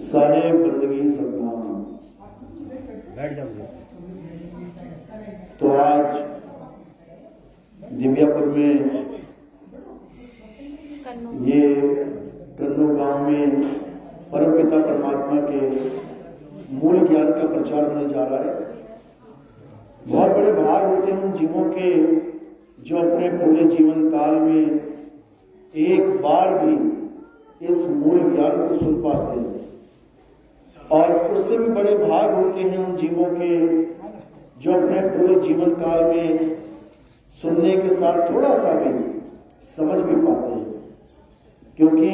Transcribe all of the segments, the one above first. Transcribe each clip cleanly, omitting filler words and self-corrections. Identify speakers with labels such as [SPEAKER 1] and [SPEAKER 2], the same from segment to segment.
[SPEAKER 1] साहेब बंदगी सलाम।
[SPEAKER 2] बैठ जाओ।
[SPEAKER 1] तो आज दिव्यापुर में ये कन्नू गांव में परमपिता परमात्मा के मूल ज्ञान का प्रचार होने जा रहा है। बहुत बड़े भाग होते हैं उन जीवों के जो अपने पूरे जीवन काल में एक बार भी इस मूल ज्ञान को सुन पाते हैं, और उससे भी बड़े भाग होते हैं उन जीवों के जो अपने पूरे जीवन काल में सुनने के साथ थोड़ा सा भी समझ भी पाते हैं, क्योंकि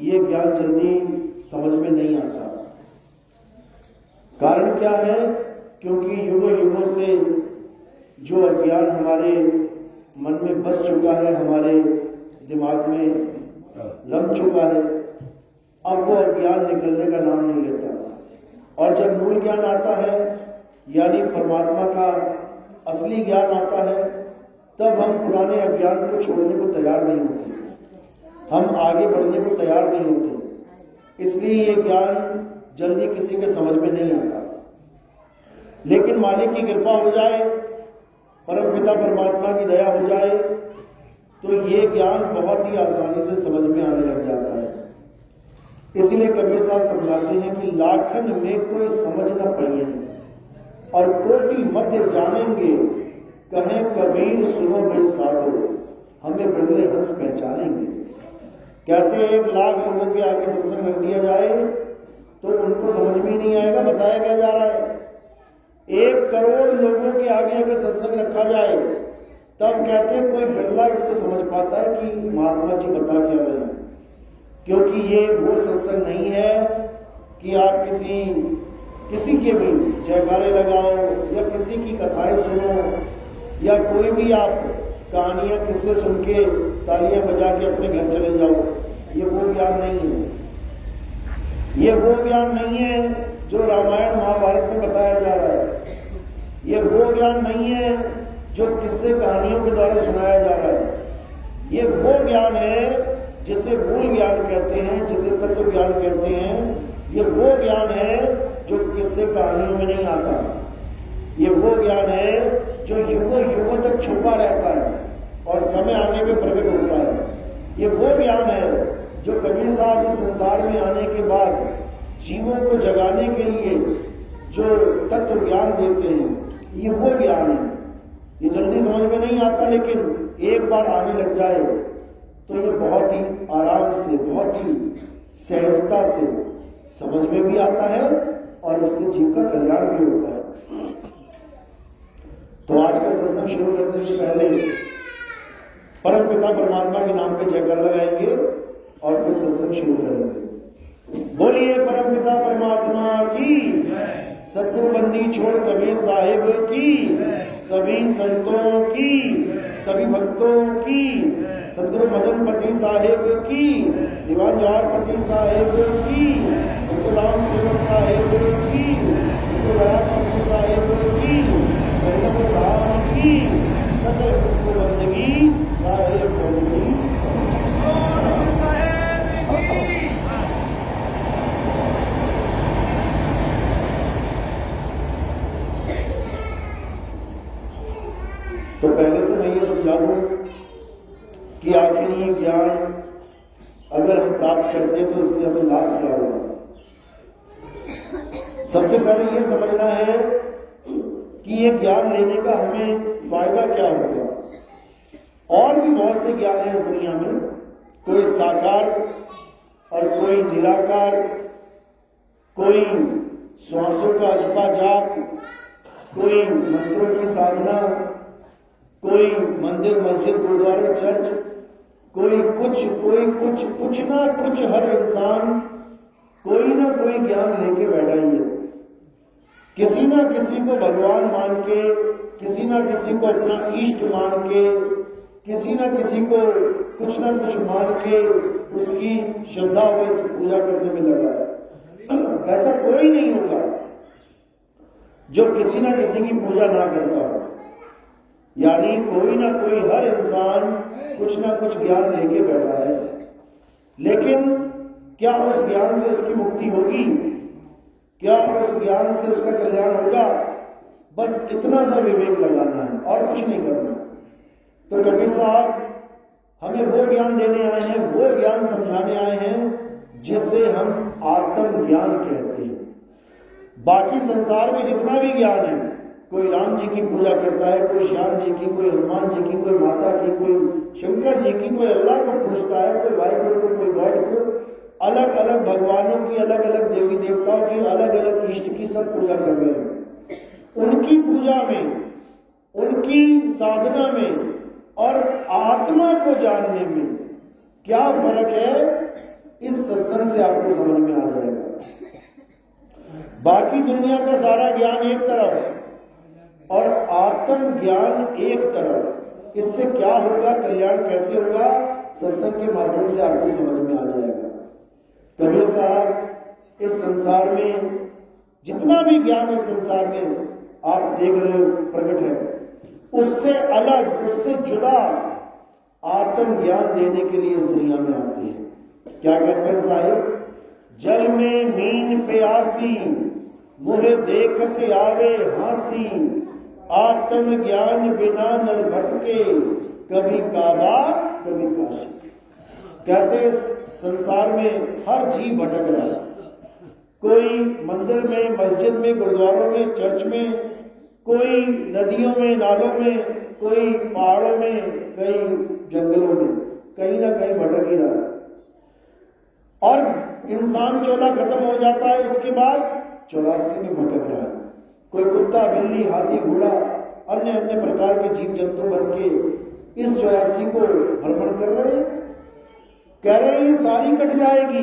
[SPEAKER 1] ये ज्ञान जल्दी समझ में नहीं आता। कारण क्या है? क्योंकि युगों युगों से जो अज्ञान हमारे मन में बस चुका है, हमारे दिमाग में लम चुका है, अब वो अज्ञान निकलने का नाम नहीं लेता। और जब मूल ज्ञान आता है, यानी परमात्मा का असली ज्ञान आता है, तब हम पुराने अज्ञान को छोड़ने को तैयार नहीं होते, हम आगे बढ़ने को तैयार नहीं होते। इसलिए ये ज्ञान जल्दी किसी के समझ में नहीं आता। लेकिन मालिक की कृपा हो जाए, परमपिता परमात्मा की दया हो जाए, तो ये ज्ञान बहुत ही आसानी से समझ में आने लग जाता है। इसलिए कबीर साहब समझाते हैं कि लाखन में कोई समझ न पाइए और कोटि मध्य जानेंगे, कहें कबीर सुनो भाई साधो, हमें बिरले हंस पहचानेंगे। कहते हैं 1 लाख लोगों के आगे सत्संग रख दिया जाए तो उनको समझ में नहीं आएगा बताया क्या जा रहा है। 1 करोड़ लोगों के आगे अगर सत्संग रखा जाए तब कहते हैं कोई बिरला इसको समझ पाता है कि महात्मा जी बता क्या रहे हैं। क्योंकि ये वो सत्संग नहीं है कि आप किसी के भी जयकारे लगाओ या किसी की कथाएं सुनो या कोई भी आप कहानियां किससे सुन के तालियां बजा के अपने घर चले जाओ। ये वो ज्ञान नहीं है, ये वो ज्ञान नहीं है जो रामायण महाभारत में बताया जा रहा है। ये वो ज्ञान नहीं है जो किस्से कहानियों के द्वारा सुनाया जा रहा है। ये वो ज्ञान है जिसे मूल ज्ञान कहते हैं, जिसे तत्व ज्ञान कहते हैं। ये वो ज्ञान है जो किस्से कहानियों में नहीं आता। ये वो ज्ञान है जो युगों युगों तक छुपा रहता है और समय आने पे प्रकट होता है। ये वो ज्ञान है जो कबीर साहब इस संसार में आने के बाद जीवों को जगाने के लिए जो तत्व ज्ञान देते हैं, ये वो ज्ञान है। ये जल्दी समझ में नहीं आता, लेकिन एक बार आने लग जाए तो ये बहुत ही आराम से, बहुत ही सहजता से समझ में भी आता है और इससे जीव का कल्याण भी होता है। तो आज का सत्संग शुरू करने से पहले परमपिता परमात्मा के नाम पे जयकार लगाएंगे और फिर सत्संग शुरू करेंगे। बोलिए परमपिता परमात्मा की, सतगुरु बंदी छोड़ कबीर साहिब की, सभी संतों की, सभी भक्तों की, सतगुरु मदनपति साहिब की, दीवान जवाहरपति साहिब की, सतगुरु राम सेवक साहिब की, सतगुरु दयापति साहिब की, गरीब राम की, सकल पुष्प बंदगी साहिब बंदगी। तो पहले तो मैं ये समझा दूं कि आखिर ये ज्ञान अगर हम प्राप्त करते हैं तो इससे हमें लाभ क्या होगा। सबसे पहले ये समझना है कि ये ज्ञान लेने का हमें फायदा क्या होगा। और भी बहुत से ज्ञान है इस दुनिया में, कोई साकार और कोई निराकार, कोई श्वासों का अजपा जाप, कोई मंत्रों की साधना, कोई मंदिर मस्जिद गुरुद्वारे चर्च, कोई कुछ ना कुछ हर इंसान कोई ना कोई ज्ञान लेके बैठा ही है। किसी ना किसी को भगवान मान के, किसी ना किसी को अपना इष्ट मान के, किसी ना किसी को कुछ ना कुछ मान के उसकी श्रद्धा व पूजा करने में लगा है। ऐसा कोई नहीं होगा जो किसी ना किसी की पूजा ना करता हो। यानी कोई ना कोई, हर इंसान कुछ ना कुछ ज्ञान लेके बैठा है। लेकिन क्या उस ज्ञान से उसकी मुक्ति होगी? क्या उस ज्ञान से उसका कल्याण होगा? बस इतना सा विवेक लगाना है और कुछ नहीं करना। तो कबीर साहब हमें वो ज्ञान देने आए हैं, वो ज्ञान समझाने आए हैं जिसे हम आत्म ज्ञान कहते हैं। बाकी संसार में जितना भी ज्ञान है, कोई राम जी की पूजा करता है, कोई श्याम जी की, कोई हनुमान जी की, कोई माता की, कोई शंकर जी की, कोई अल्लाह को पूछता है, कोई वाहिगुरु को, कोई गॉड को, अलग अलग भगवानों की, अलग अलग देवी देवताओं की, अलग अलग इष्ट की सब पूजा कर रहे हैं। उनकी पूजा में, उनकी साधना में और आत्मा को जानने में क्या फर्क है, इस सत्संग से आपको समझ में आ जाएगा। बाकी दुनिया का सारा ज्ञान एक तरफ और आत्म ज्ञान एक तरफ। इससे क्या होगा, कल्याण कैसे होगा, सत्संग के माध्यम से आपको समझ में आ जाएगा। कबीर साहब इस संसार में जितना भी ज्ञान इस संसार में आप देख रहे हो प्रकट है, उससे अलग, उससे जुदा आत्म ज्ञान देने के लिए इस दुनिया में आते हैं। क्या कहते हैं साहिब? जल में नीन प्यासी, मुहे देखत आवे हासी, आत्म ज्ञान बिना नर भटके, कभी काबा कभी काशी। कहते संसार में हर जीव भटक रहा है। कोई मंदिर में, मस्जिद में, गुरुद्वारों में, चर्च में, कोई नदियों में, नालों में, कोई पहाड़ों में, कई जंगलों में, कहीं ना कहीं भटक ही रहा है। और इंसान चोला खत्म हो जाता है, उसके बाद 84 में भटक रहा है। कोई कुत्ता, बिल्ली, हाथी, घोड़ा, अन्य अन्य प्रकार के जीव जंतु बन के इस 84 को भ्रमण कर रहे हैं। कह रहे हैं ये सारी कट जाएगी,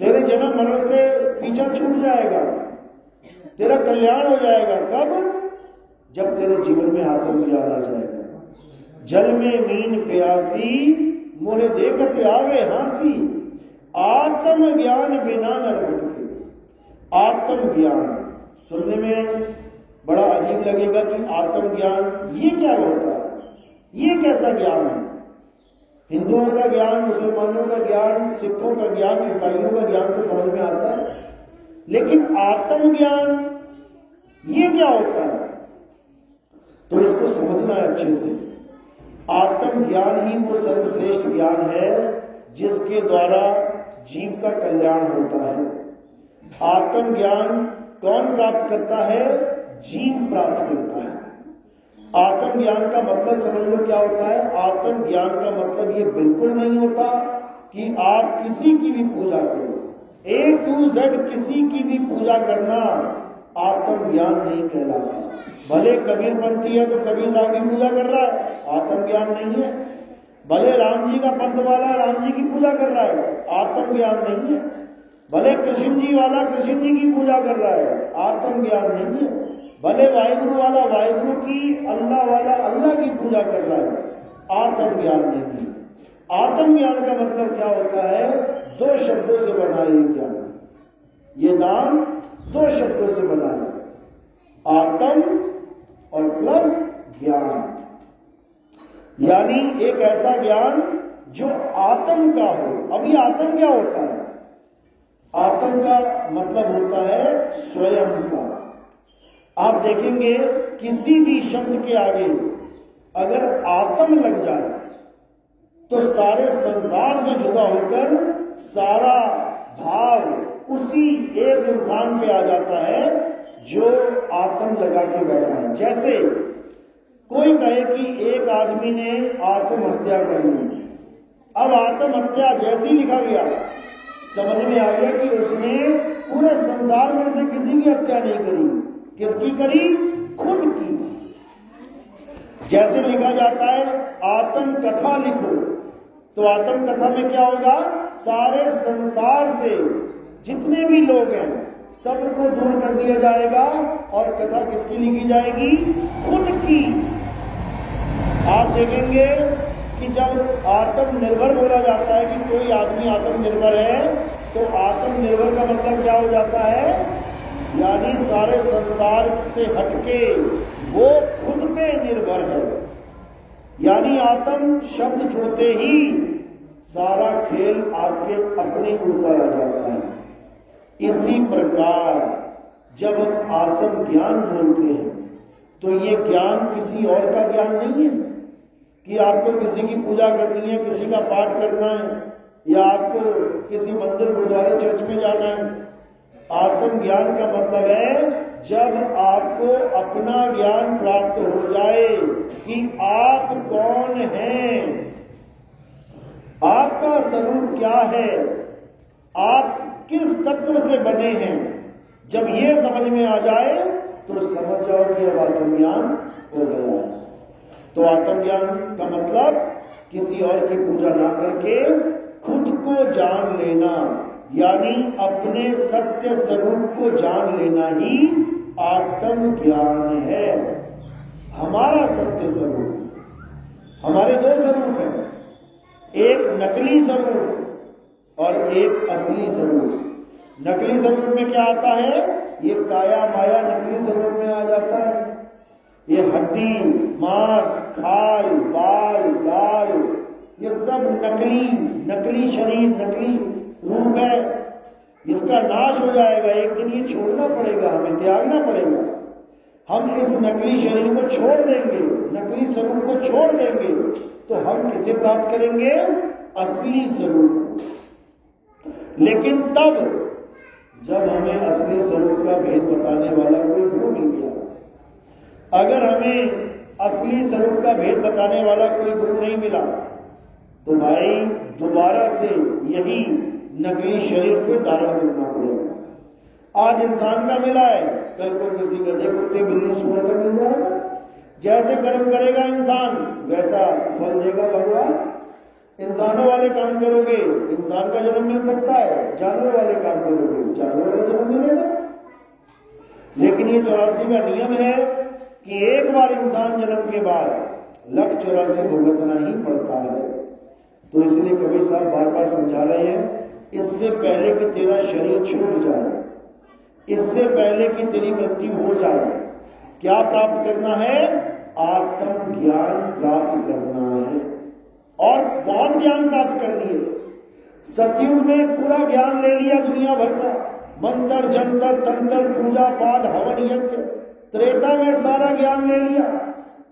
[SPEAKER 1] तेरे जन्म मरण से पीछा छूट जाएगा, तेरा कल्याण हो जाएगा। कब? जब तेरे जीवन में आत्मज्ञान आ जाएगा। जल में नीन प्यासी, मोहे देखत आवे हासी, आत्म ज्ञान बिना न भटके। आत्म ज्ञान सुनने में बड़ा अजीब लगेगा कि आत्म ज्ञान ये क्या होता है, ये कैसा ज्ञान है? हिंदुओं का ज्ञान, मुसलमानों का ज्ञान, सिखों का ज्ञान, ईसाइयों का ज्ञान तो समझ में आता है, लेकिन आत्म ज्ञान ये क्या होता है? तो इसको समझना है अच्छे से। आत्म ज्ञान ही वो सर्वश्रेष्ठ ज्ञान है जिसके द्वारा जीव का कल्याण होता है। आत्म ज्ञान कौन प्राप्त करता है? जीव प्राप्त करता है। आत्म ज्ञान का मतलब समझ लो क्या होता है। आत्म ज्ञान का मतलब ये बिल्कुल नहीं होता कि आप किसी की भी पूजा करो, A to Z किसी की भी पूजा करना आत्म ज्ञान नहीं कहलाता। भले कबीरपंथी है तो कबीर साहब की पूजा कर रहा है, आत्म ज्ञान नहीं है। भले राम जी का पंथ वाला राम जी की पूजा कर रहा है, आत्म ज्ञान नहीं है। भले कृष्ण जी वाला कृष्ण जी की पूजा कर रहा है, आत्म ज्ञान नहीं है। भले वाहिगुरु वाला वाहिगुरु की, अल्लाह वाला अल्लाह की पूजा कर रहा है, आत्म ज्ञान नहीं है। आत्म ज्ञान का मतलब क्या होता है? दो शब्दों से बना ये ज्ञान, ये नाम दो शब्दों से बना है, आत्म और प्लस ज्ञान। यानी एक ऐसा ज्ञान जो आत्म का हो। अभी आत्म क्या होता है? आत्म का मतलब होता है स्वयं का। आप देखेंगे किसी भी शब्द के आगे अगर आत्म लग जाए तो सारे संसार से जुदा होकर सारा भाव उसी एक इंसान पे आ जाता है जो आत्म लगा के बैठा है। जैसे कोई कहे कि एक आदमी ने आत्महत्या कर ली। अब आत्महत्या जैसे ही लिखा गया समझ में आ गया कि उसने पूरे संसार में से किसी की हत्या नहीं करी। किसकी करी? खुद की। जैसे लिखा जाता है आत्म कथा लिखो, तो आत्म कथा में क्या होगा? सारे संसार से जितने भी लोग हैं सबको दूर कर दिया जाएगा और कथा किसकी लिखी जाएगी? खुद की। आप देखेंगे कि जब आत्मनिर्भर बोला जाता है कि कोई आदमी आत्मनिर्भर है, तो आत्मनिर्भर का मतलब क्या हो जाता है? यानी सारे संसार से हटके वो खुद पे निर्भर है। यानी आत्म शब्द जुड़ते ही सारा खेल आपके अपने ऊपर आ जाता है। इसी प्रकार जब हम आत्म ज्ञान बोलते हैं तो ये ज्ञान किसी और का ज्ञान नहीं है कि आपको किसी की पूजा करनी है, किसी का पाठ करना है, या आपको किसी मंदिर गुरुद्वारे चर्च में जाना है। आत्म ज्ञान का मतलब है जब आपको अपना ज्ञान प्राप्त हो जाए कि आप कौन हैं, आपका स्वरूप क्या है, आप किस तत्व से बने हैं। जब ये समझ में आ जाए तो समझ जाओ कि अब आत्मज्ञान हो गया। तो आत्मज्ञान का मतलब किसी और की पूजा ना करके खुद को जान लेना, यानी अपने सत्य स्वरूप को जान लेना ही आत्म ज्ञान है। हमारा सत्य स्वरूप, हमारे दो स्वरूप हैं, एक नकली स्वरूप और एक असली स्वरूप। नकली स्वरूप में क्या आता है? ये काया माया नकली स्वरूप में आ जाता है। ये हड्डी, मांस, खाल, बाल, गाल, ये सब नकली शरीर, नकली रूप है। इसका नाश हो जाएगा, एक दिन ये छोड़ना पड़ेगा, हमें त्यागना पड़ेगा। हम इस नकली शरीर को छोड़ देंगे, नकली स्वरूप को छोड़ देंगे तो हम किसे प्राप्त करेंगे? असली स्वरूप। लेकिन तब जब हमें असली स्वरूप का भेद बताने वाला कोई गुरु मिल गया। अगर हमें असली स्वरूप का भेद बताने वाला कोई गुरु नहीं मिला तो भाई दोबारा से यही नकली शरीर फिर धारण करना पड़ेगा। आज इंसान का मिला है, कल को किसी गधे, कुत्ते, बिल्ली, सूअर का मिल जाएगा। जैसे कर्म करेगा इंसान वैसा फल देगा भगवान। इंसानों वाले काम करोगे इंसान का जन्म मिल सकता है, जानवर वाले काम करोगे जानवर वाला जन्म मिलेगा। लेकिन ये 84 का नियम है कि एक बार इंसान जन्म के बाद 184 भुगतना ही पड़ता है। तो इसलिए कबीर साहब बार बार समझा रहे हैं, इससे पहले कि तेरा शरीर छूट जाए, इससे पहले कि तेरी मृत्यु हो जाए, क्या प्राप्त करना है? आत्म ज्ञान प्राप्त करना है। और बहुत ज्ञान प्राप्त कर दिए। सतयुग में पूरा ज्ञान ले लिया दुनिया भर का, मंत्र, जंतर, तंत्र, पूजा पाठ, हवन, यज्ञ। त्रेता में सारा ज्ञान ले लिया,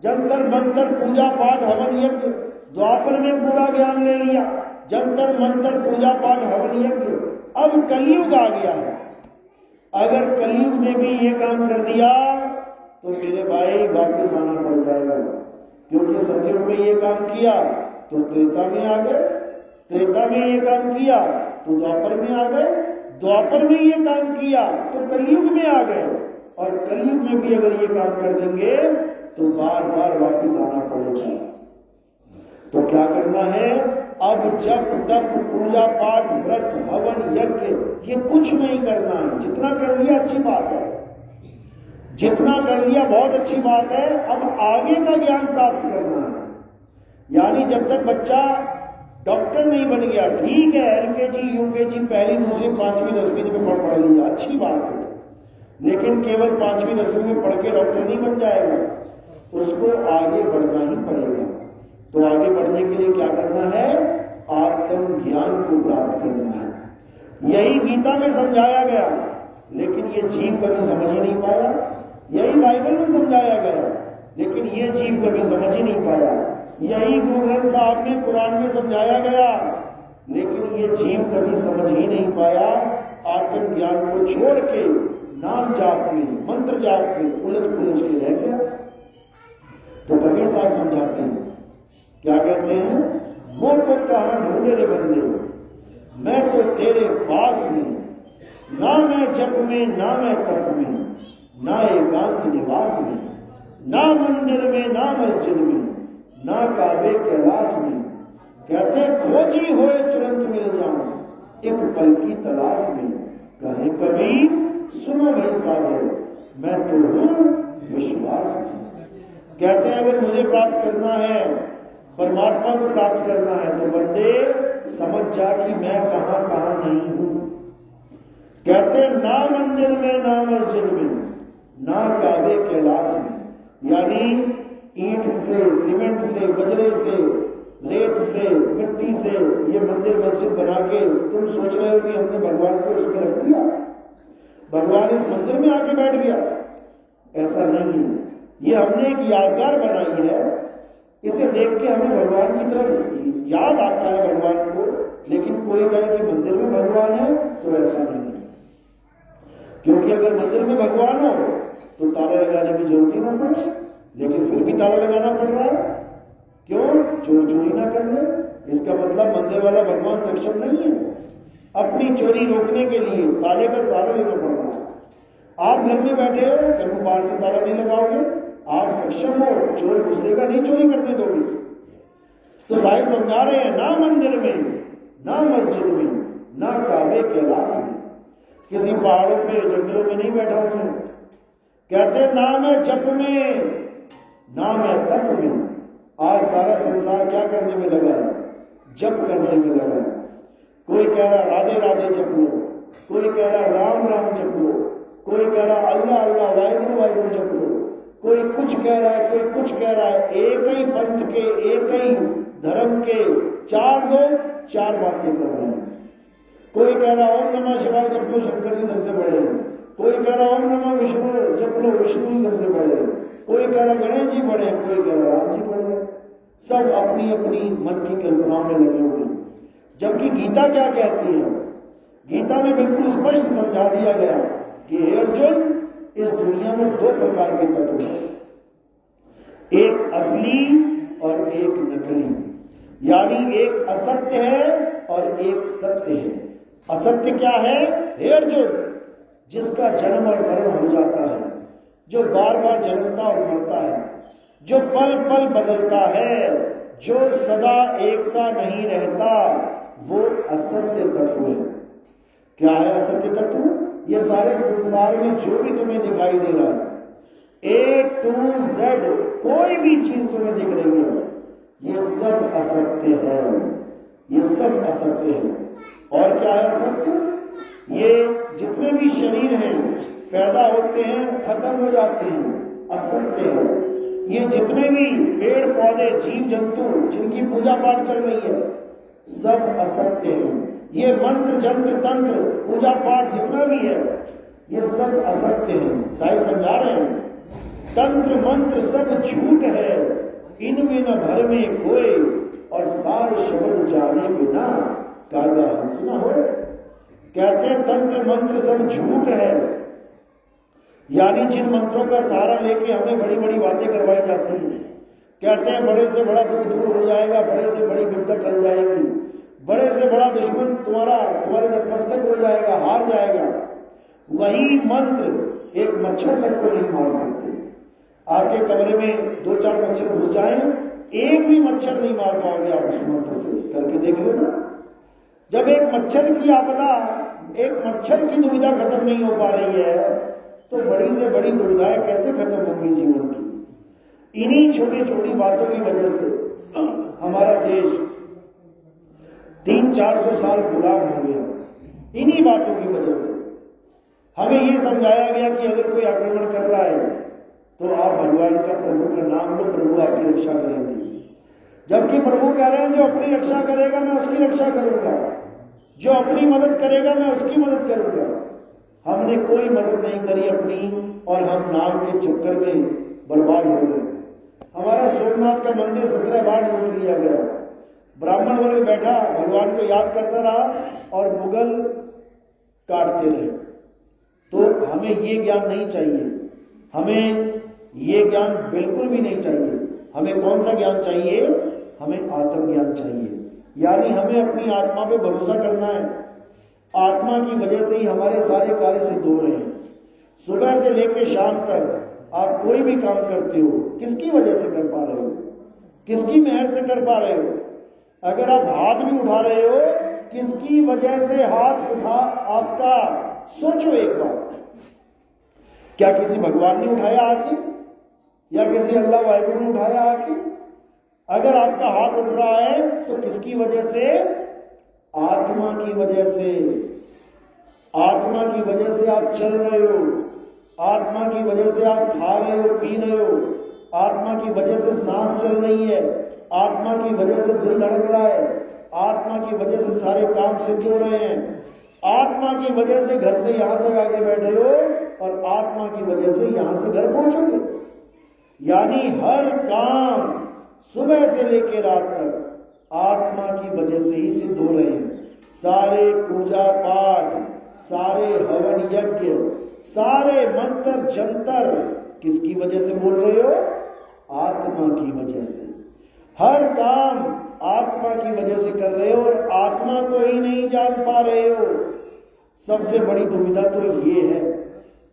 [SPEAKER 1] जंतर मंत्र, पूजा पाठ, हवन, यज्ञ। द्वापर में पूरा ज्ञान ले लिया, जंतर मंत्र, पूजा पाठ, हवन, यज्ञ। अब कलयुग आ गया है। अगर कलयुग में भी ये काम कर दिया तो मेरे भाई वापस आना पड़ जाएगा, क्योंकि सतयुग में ये काम किया तो त्रेता में आ गए, त्रेता में ये काम किया तो द्वापर में आ गए, द्वापर में ये काम किया तो कलयुग में आ गए, और कलयुग में भी अगर ये काम कर देंगे तो बार बार वापस आना पड़ेगा। तो क्या करना है? अब जप तप पूजा पाठ व्रत हवन यज्ञ ये कुछ नहीं करना है। जितना कर लिया अच्छी बात है, जितना कर लिया बहुत अच्छी बात है। अब आगे का ज्ञान प्राप्त करना है। यानी जब तक बच्चा डॉक्टर नहीं बन गया, ठीक है, LKG UKG पहली दूसरी 5वीं 10वीं में पढ़ लिया, अच्छी बात है, लेकिन केवल 5वीं 10वीं में पढ़ के डॉक्टर नहीं बन जाएगा, उसको आगे बढ़ना ही पड़ेगा। तो आगे बढ़ने के लिए क्या करना है? आत्म ज्ञान को प्राप्त करना है। यही गीता में समझाया गया, लेकिन ये जीव कभी समझ ही नहीं पाया। यही बाइबल में समझाया गया, लेकिन ये जीव कभी समझ ही नहीं पाया। यही गुरु ग्रंथ साहब में कुरान में समझाया गया, लेकिन ये जीव कभी समझ ही नहीं पाया। आत्म ज्ञान को छोड़ के नाम जाप में, मंत्र जाप में उलझ पुलझ के रह गया। तो कबीर साहब समझाते हैं, क्या कहते हैं? वो को कहां ढूंढे रे बंदे, मैं तो तेरे पास में, ना मैं जप में, ना मैं तप में, ना एकांत निवास में, ना मंदिर में, ना मस्जिद में, ना काबे कैलाश में। कहते खोजी होए तुरंत मिल जाऊं, एक पल की तलाश में। कहे कबीर सुनो भाई साधो, मैं तो हूं विश्वास में। कहते हैं अगर मुझे प्राप्त करना है, परमात्मा को प्राप्त करना है, तो बंदे समझ जा कि मैं कहां कहां नहीं हूं। कहते ना मंदिर में, ना मस्जिद में, ना काबे कैलाश में, यानी ईंट से, सीमेंट से, बजरे से रेत से, मिट्टी से ये मंदिर मस्जिद बना के तुम सोच रहे हो कि हमने भगवान को इसमें रख दिया, भगवान इस मंदिर में आके बैठ गया? ऐसा नहीं है। ये हमने एक यादगार बनाई है, इसे देख के हमें भगवान की तरफ याद आता है भगवान को। लेकिन कोई कहे कि मंदिर में भगवान है, तो ऐसा नहीं है। क्योंकि अगर मंदिर में भगवान हो तो ताला लगाने की जरूरत ही ना पड़े, लेकिन फिर भी ताला लगाना पड़ रहा है। क्यों? चोर चोरी ना कर ले। इसका मतलब मंदिर वाला भगवान सक्षम नहीं है। अपनी चोरी रोकने के लिए ताले का सहारा लेना पड़ रहा है। आप घर में बैठे हो, कभी बाहर से ताला नहीं लगाओगे, आप सक्षम हो, चोर घुसेगा नहीं, चोरी करने दोगे। तो साहिब समझा रहे हैं, ना मंदिर में, ना मस्जिद में, ना काबे कैलाश में, किसी पहाड़ों पे जंगलों में नहीं बैठा हूं मैं। कहते ना मैं जप में, ना मैं तप में। आज सारा संसार क्या करने में लगा है? जप करने में लगा है। कोई कह रहा राधे राधे जप लो, कोई कह रहा राम राम जप लो, कोई कह रहा अल्लाह अल्लाह वाहिगुरु वाहिगुरु जप लो, कोई कुछ कह रहा है, कोई कुछ कह रहा है। एक ही पंथ के, एक ही धर्म के चार लोग चार बातें कर रहे हैं। कोई कह रहा ओम नमः शिवाय जप लो, शंकर जी सबसे बड़े हैं। कोई कह रहा ओम नमः विष्णु जप लो, विष्णु जी सबसे बड़े हैं। कोई कह रहा गणेश जी बड़े हैं, कोई कह रहा राम जी बड़े हैं। सब अपनी अपनी मन की कल्पनाओं में लगे हुए हैं। जबकि गीता क्या कहती है? गीता में बिल्कुल स्पष्ट समझा दिया गया कि हे अर्जुन, इस दुनिया में दो प्रकार के तत्व हैं, एक असली और एक नकली। यानी एक असत्य है और एक सत्य है। असत्य क्या है? हे अर्जुन, जिसका जन्म और मरण हो जाता है, जो बार बार जन्मता और मरता है, जो पल पल बदलता है, जो सदा एक सा नहीं रहता, वो असत्य तत्व है। क्या है असत्य तत्व? ये सारे संसार में जो भी तुम्हें दिखाई दे रहा है, A to Z, कोई भी चीज तुम्हें दिख रही है, ये सब असत्य है, ये सब असत्य है। और क्या है असत्य? ये जितने भी शरीर हैं, पैदा होते हैं, खत्म हो जाते हैं, असत्य है। ये जितने भी पेड़ पौधे, जीव जंतु जिनकी पूजा पाठ चल रही है, सब असत्य है। ये मंत्र जंत्र तंत्र पूजा पाठ जितना भी है, ये सब असत्य है। साहिब समझा रहे हैं, तंत्र मंत्र सब झूठ है, इनमें न भर में कोई, और सार शब्द जाने बिना कागा हंस न होए। कहते हैं तंत्र मंत्र सब झूठ है, यानी जिन मंत्रों का सहारा लेके हमें बड़ी बड़ी बातें करवाई जाती हैं। कहते हैं बड़े से बड़ा दुख दूर हो जाएगा, बड़े से बड़ी विपदा टल जाएगी, बड़े से बड़ा दुश्मन तुम्हारे नतमस्तक हो जाएगा, हार जाएगा। वही मंत्र एक मच्छर तक को नहीं मार सकते। आपके कमरे में 2-4 मच्छर घुस जाएं, एक भी मच्छर नहीं मार पाओगे आप उस मंत्र से। करके देख लेना। जब एक मच्छर की आपदा, एक मच्छर की दुविधा खत्म नहीं हो पा रही है, तो बड़ी से बड़ी दुविधाएं कैसे खत्म होंगी जीवन की? इन्हीं छोटी छोटी बातों की वजह से हमारा देश 300-400 साल गुलाम हो गया। इन्हीं बातों की वजह से हमें ये समझाया गया कि अगर कोई आक्रमण कर रहा है तो आप भगवान का, प्रभु का नाम लो, प्रभु आपकी रक्षा करेंगे। जबकि प्रभु कह रहे हैं जो अपनी रक्षा करेगा मैं उसकी रक्षा करूंगा, जो अपनी मदद करेगा मैं उसकी मदद करूंगा। हमने कोई मदद नहीं करी अपनी, और हम नाम के चक्कर में बर्बाद हो गए। हमारा सोमनाथ का मंदिर 17 बार लूट लिया गया। ब्राह्मण वर्ग बैठा भगवान को याद करता रहा और मुगल काटते रहे। तो हमें ये ज्ञान नहीं चाहिए, हमें ये ज्ञान बिल्कुल भी नहीं चाहिए। हमें कौन सा ज्ञान चाहिए? हमें आत्मज्ञान चाहिए। यानी हमें अपनी आत्मा पे भरोसा करना है। आत्मा की वजह से ही हमारे सारे कार्य सिद्ध हो रहे हैं। सुबह से लेकर शाम तक आप कोई भी काम करते हो, किसकी वजह से कर पा रहे हो? किसकी मेहर से कर पा रहे हो? अगर आप हाथ भी उठा रहे हो, किसकी वजह से हाथ उठा आपका? सोचो एक बार, क्या किसी भगवान ने उठाया आके, या किसी अल्लाह वाहिगुरु ने उठाया आके? अगर आपका हाथ उठ रहा है तो किसकी वजह से? आत्मा की वजह से। आत्मा की वजह से आप चल रहे हो, आत्मा की वजह से आप खा रहे हो, पी रहे हो, आत्मा की वजह से सांस चल रही है, आत्मा की वजह से दिल धड़क रहा है, आत्मा की वजह से सारे काम सिद्ध हो रहे हैं, आत्मा की वजह से घर से यहां तक आगे बैठे हो और आत्मा की वजह से यहां से घर पहुंचोगे। यानी हर काम सुबह से लेकर रात तक आत्मा की वजह से ही सिद्ध हो रहे हैं। सारे पूजा पाठ, सारे हवन यज्ञ, सारे मंत्र जंतर किसकी वजह से बोल रहे हो? आत्मा की वजह से। हर काम आत्मा की वजह से कर रहे हो और आत्मा को ही नहीं जान पा रहे हो। सबसे बड़ी दुविधा तो ये है।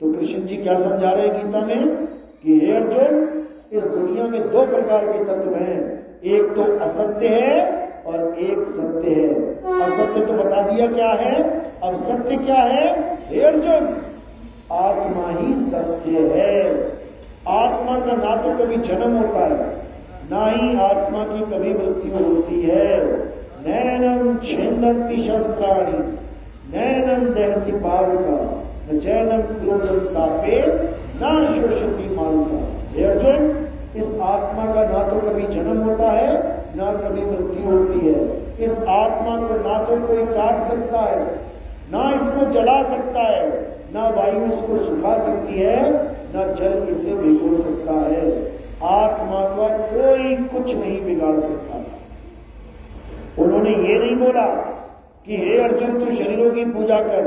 [SPEAKER 1] तो कृष्ण जी क्या समझा रहे हैं गीता में कि हे अर्जुन, इस दुनिया में दो प्रकार के तत्व हैं, एक तो असत्य है और एक सत्य है। असत्य तो बता दिया क्या है, अब सत्य क्या है? हे अर्जुन, आत्मा ही सत्य है। आत्मा का ना तो कभी जन्म होता है, ना ही आत्मा की कभी मृत्यु होती है। नैनम छिन्दन्ति शस्त्राणि नैनम दहति पावका न चैनम क्रोधं तापे ना शोषति मारुता। हे अर्जुन, इस आत्मा का ना तो कभी जन्म होता है, ना कभी मृत्यु होती है। इस आत्मा को ना तो कोई काट सकता है, ना इसको जला सकता है, ना वायु इसको सुखा सकती है, ना जल इसे भिगो सकता है। आत्मा का कोई कुछ नहीं बिगाड़ सकता। उन्होंने ये नहीं बोला कि हे अर्जुन तू शरीरों की पूजा कर,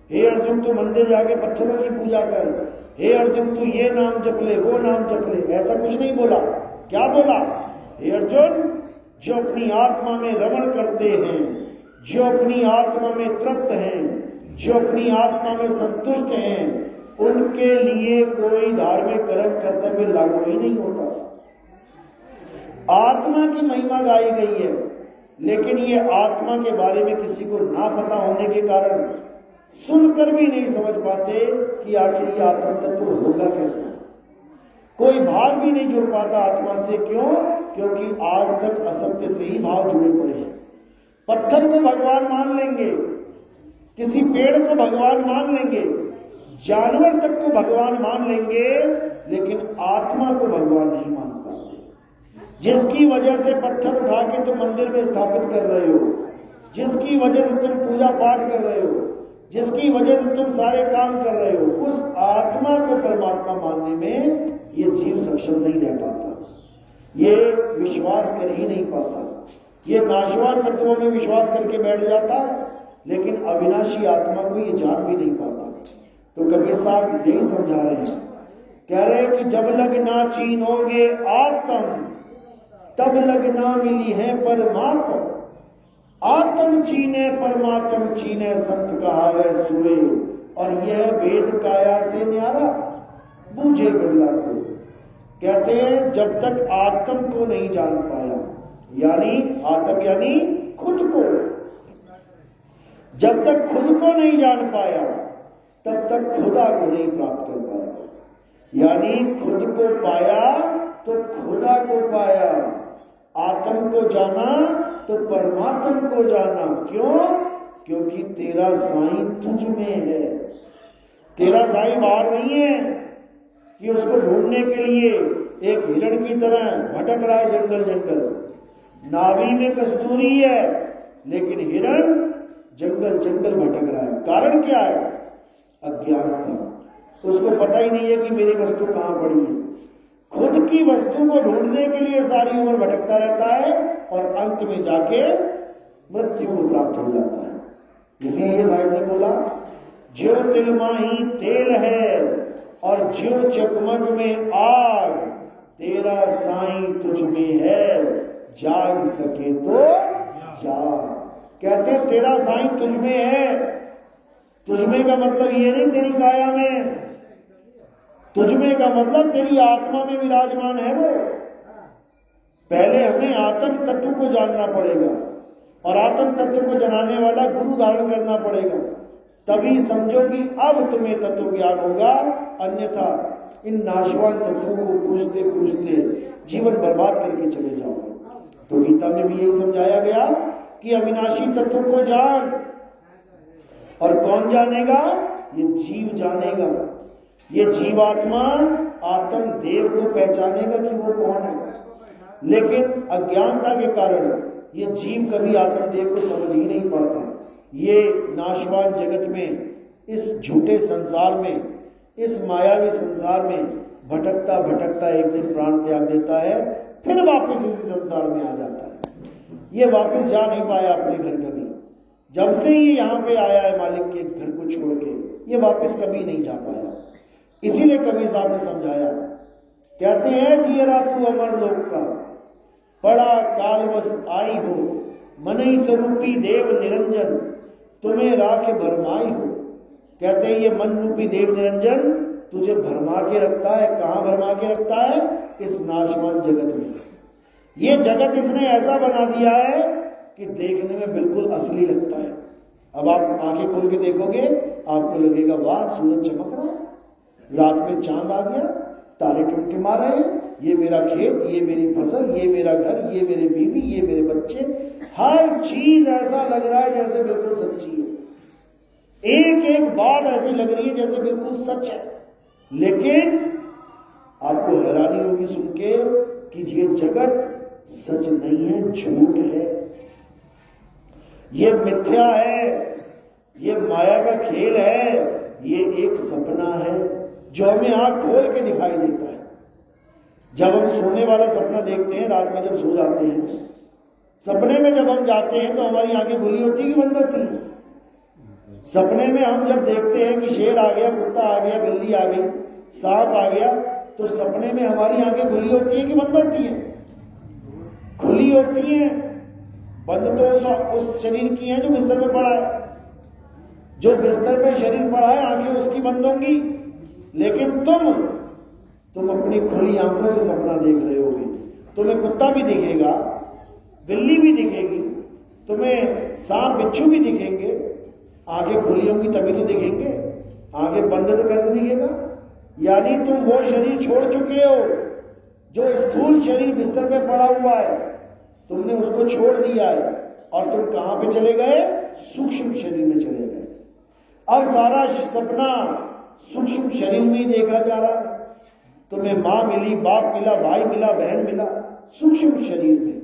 [SPEAKER 1] हे अर्जुन तू मंदिर जाके पत्थरों की पूजा कर, हे अर्जुन तू ये नाम जप ले, वो नाम जप ले, ऐसा कुछ नहीं बोला। क्या बोला? हे अर्जुन, जो अपनी आत्मा में रमण करते हैं, जो अपनी आत्मा में तृप्त हैं, जो अपनी आत्मा में संतुष्ट हैं, उनके लिए कोई धार्मिक कर्म कर्तव्य लागू ही नहीं होता। आत्मा की महिमा गाई गई है, लेकिन ये आत्मा के बारे में किसी को ना पता होने के कारण सुनकर भी नहीं समझ पाते कि आखिर ये आत्म तत्व होगा कैसा। कोई भाव भी नहीं जुड़ पाता आत्मा से। क्यों? क्योंकि आज तक असत्य से ही भाव जुड़े पड़े हैं। पत्थर को भगवान मान लेंगे, किसी पेड़ को भगवान मान लेंगे, जानवर तक को भगवान मान लेंगे, लेकिन आत्मा को भगवान नहीं मान पाते। जिसकी वजह से पत्थर उठा के तुम मंदिर में स्थापित कर रहे हो, जिसकी वजह से तुम पूजा पाठ कर रहे हो, जिसकी वजह से तुम सारे काम कर रहे हो, उस आत्मा को परमात्मा मानने में ये जीव सक्षम नहीं रह पाता, ये विश्वास कर ही नहीं पाता। ये नाशवान तत्वों में विश्वास करके बैठ जाता है, लेकिन अविनाशी आत्मा को ये जान भी नहीं पाता। तो कबीर साहब यही समझा रहे हैं, कह रहे हैं कि जब लग ना चीनोगे आत्म, तब लग ना मिली है परमात्म। आत्म चीने परमात्म चीने, संत कहावे सुए, और यह वेद काया से न्यारा बूझे बिरला को। कहते हैं जब तक आत्म को नहीं जान पाया, यानी आत्म यानी खुद को, जब तक खुद को नहीं जान पाया तब तक खुदा को नहीं प्राप्त कर पाया। यानी खुद को पाया तो खुदा को पाया, आत्म को जाना तो परमात्म को जाना। क्यों? क्योंकि तेरा साईं तुझ में है। तेरा साईं बाहर नहीं है कि उसको ढूंढने के लिए एक हिरण की तरह भटक रहा है जंगल जंगल। नाभि में कस्तूरी है, लेकिन हिरण जंगल जंगल भटक रहा है। कारण क्या है? अज्ञानता। उसको पता ही नहीं है कि मेरी वस्तु कहां पड़ी है। खुद की वस्तु को ढूंढने के लिए सारी उम्र भटकता रहता है और अंत में जाके मृत्यु को प्राप्त हो जाता है। इसीलिए साहिब ने बोला, ज्यो तिल माही तेल है और ज्यो चकमक में आग, तेरा साईं तुझ में है, जाग सके तो जाग। कहते तेरा साईं तुझ में है। तुझ में का मतलब ये नहीं तेरी काया में, तुझ में का मतलब तेरी आत्मा में विराजमान है वो। पहले हमें आत्म तत्व को जानना पड़ेगा और आत्म तत्व को जनाने वाला गुरु धारण करना पड़ेगा, तभी समझो कि अब तुम्हें तत्व ज्ञान होगा। अन्यथा इन नाशवान तत्वों को पूछते पूछते जीवन बर्बाद करके चले जाओगे। तो गीता में भी यही समझाया गया कि अविनाशी तत्व को जान। और कौन जानेगा? ये जीव जानेगा। ये जीवात्मा आत्म देव को पहचानेगा कि वो कौन है। लेकिन अज्ञानता के कारण ये जीव कभी आत्मदेव को समझ ही नहीं पाता। ये नाशवान जगत में, इस झूठे संसार में, इस मायावी संसार में भटकता भटकता एक दिन प्राण त्याग देता है, फिर वापस इसी संसार में आ जाता है। ये वापस जा नहीं पाया अपने घर कभी। जब से ये यहाँ पे आया है मालिक के घर को छोड़ के, ये वापस कभी नहीं जा पाया। इसीलिए कबीर साहब ने समझाया, कहते हैं जियरा तू अमर लोक का, बड़ा कालवश आई हो, मनई स्वरूपी देव निरंजन, तुम्हें राख भरमाई हो। कहते हैं ये मन रूपी देव निरंजन तुझे भरमा के रखता है। कहाँ भरमा के रखता है? इस नाशवान जगत में। ये जगत इसने ऐसा बना दिया है कि देखने में बिल्कुल असली लगता है। अब आप आंखें खोल के देखोगे, आपको लगेगा वाह सूरज चमक रहा है, रात में चांद आ गया, तारे टिमटिमा रहे हैं, ये मेरा खेत, ये मेरी फसल, ये मेरा घर, ये मेरे बीवी, ये मेरे बच्चे, हर चीज ऐसा लग रहा है जैसे बिल्कुल सच्ची है। एक एक बात ऐसी लग रही है जैसे बिल्कुल सच है। लेकिन आपको हैरानी होगी सुन के कि ये जगत सच नहीं है, झूठ है, ये मिथ्या है, ये माया का खेल है, ये एक सपना है जो हमें आंख खोल के दिखाई देता है। जब हम सोने वाला सपना देखते हैं, रात में जब सो जाते हैं, सपने में जब हम जाते हैं तो हमारी आंखें खुली होती है कि बंद होती है? सपने में हम जब देखते हैं कि शेर आ गया, कुत्ता आ गया, बिल्ली आ गई, सांप आ गया, तो सपने में हमारी आंखें खुली होती है कि बंद होती है? खुली होती है। बंद तो उस शरीर की है जो बिस्तर पे पड़ा है। जो बिस्तर पे शरीर पड़ा है, आंखें उसकी बंद होंगी। लेकिन तुम अपनी खुली आंखों से सपना देख रहे होगे। तुम्हें कुत्ता भी दिखेगा, बिल्ली भी दिखेगी, तुम्हें सांप बिच्छू भी दिखेंगे। आंखें खुली होंगी तभी तो दिखेंगे, आंखें बंद तो कैसे दिखेगा? यानी तुम वो शरीर छोड़ चुके हो, जो स्थूल शरीर बिस्तर पे पड़ा हुआ है, तुमने उसको छोड़ दिया है और तुम कहां पे चले गए? सूक्ष्म शरीर में चले गए। अब सारा सपना सूक्ष्म शरीर में ही देखा जा रहा है। तुम्हें माँ मिली, बाप मिला, भाई मिला, बहन मिला, सूक्ष्म शरीर में।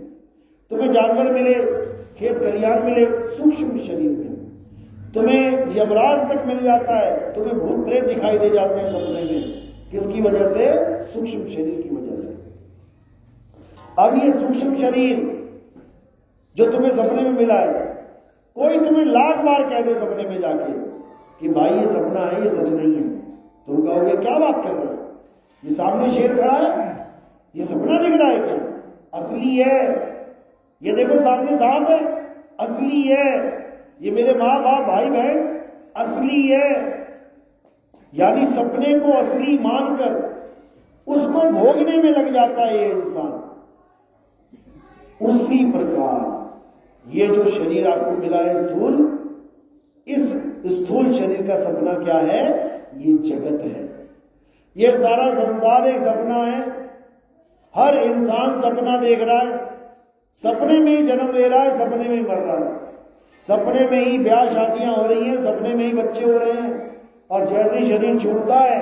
[SPEAKER 1] तुम्हें जानवर मिले, खेत खलिहान मिले, सूक्ष्म शरीर में। तुम्हें यमराज तक मिल जाता है, तुम्हें भूत प्रेत दिखाई दे जाते हैं सपने में। किसकी वजह से? सूक्ष्म शरीर की वजह से। अब ये सूक्ष्म शरीर जो तुम्हें सपने में मिला है, कोई तुम्हें लाख बार कह दे सपने में जाके कि भाई ये सपना है, ये सच नहीं है, तुम कहोगे क्या बात कर रहा है, ये सामने शेर खड़ा है, ये सपना दिख रहा है क्या? असली है। ये देखो सामने सांप है, असली है। ये मेरे माँ बाप भाई बहन, असली है। यानी सपने को असली मानकर उसको भोगने में लग जाता है ये इंसान। उसी प्रकार ये जो शरीर आपको मिला है स्थूल, इस स्थूल शरीर का सपना क्या है? ये जगत है। ये सारा संसार एक सपना है। हर इंसान सपना देख रहा है, सपने में ही जन्म ले रहा है, सपने में ही मर रहा है, सपने में ही ब्याह शादियां हो रही हैं, सपने में ही बच्चे हो रहे हैं। और जैसे ही शरीर छूटता है,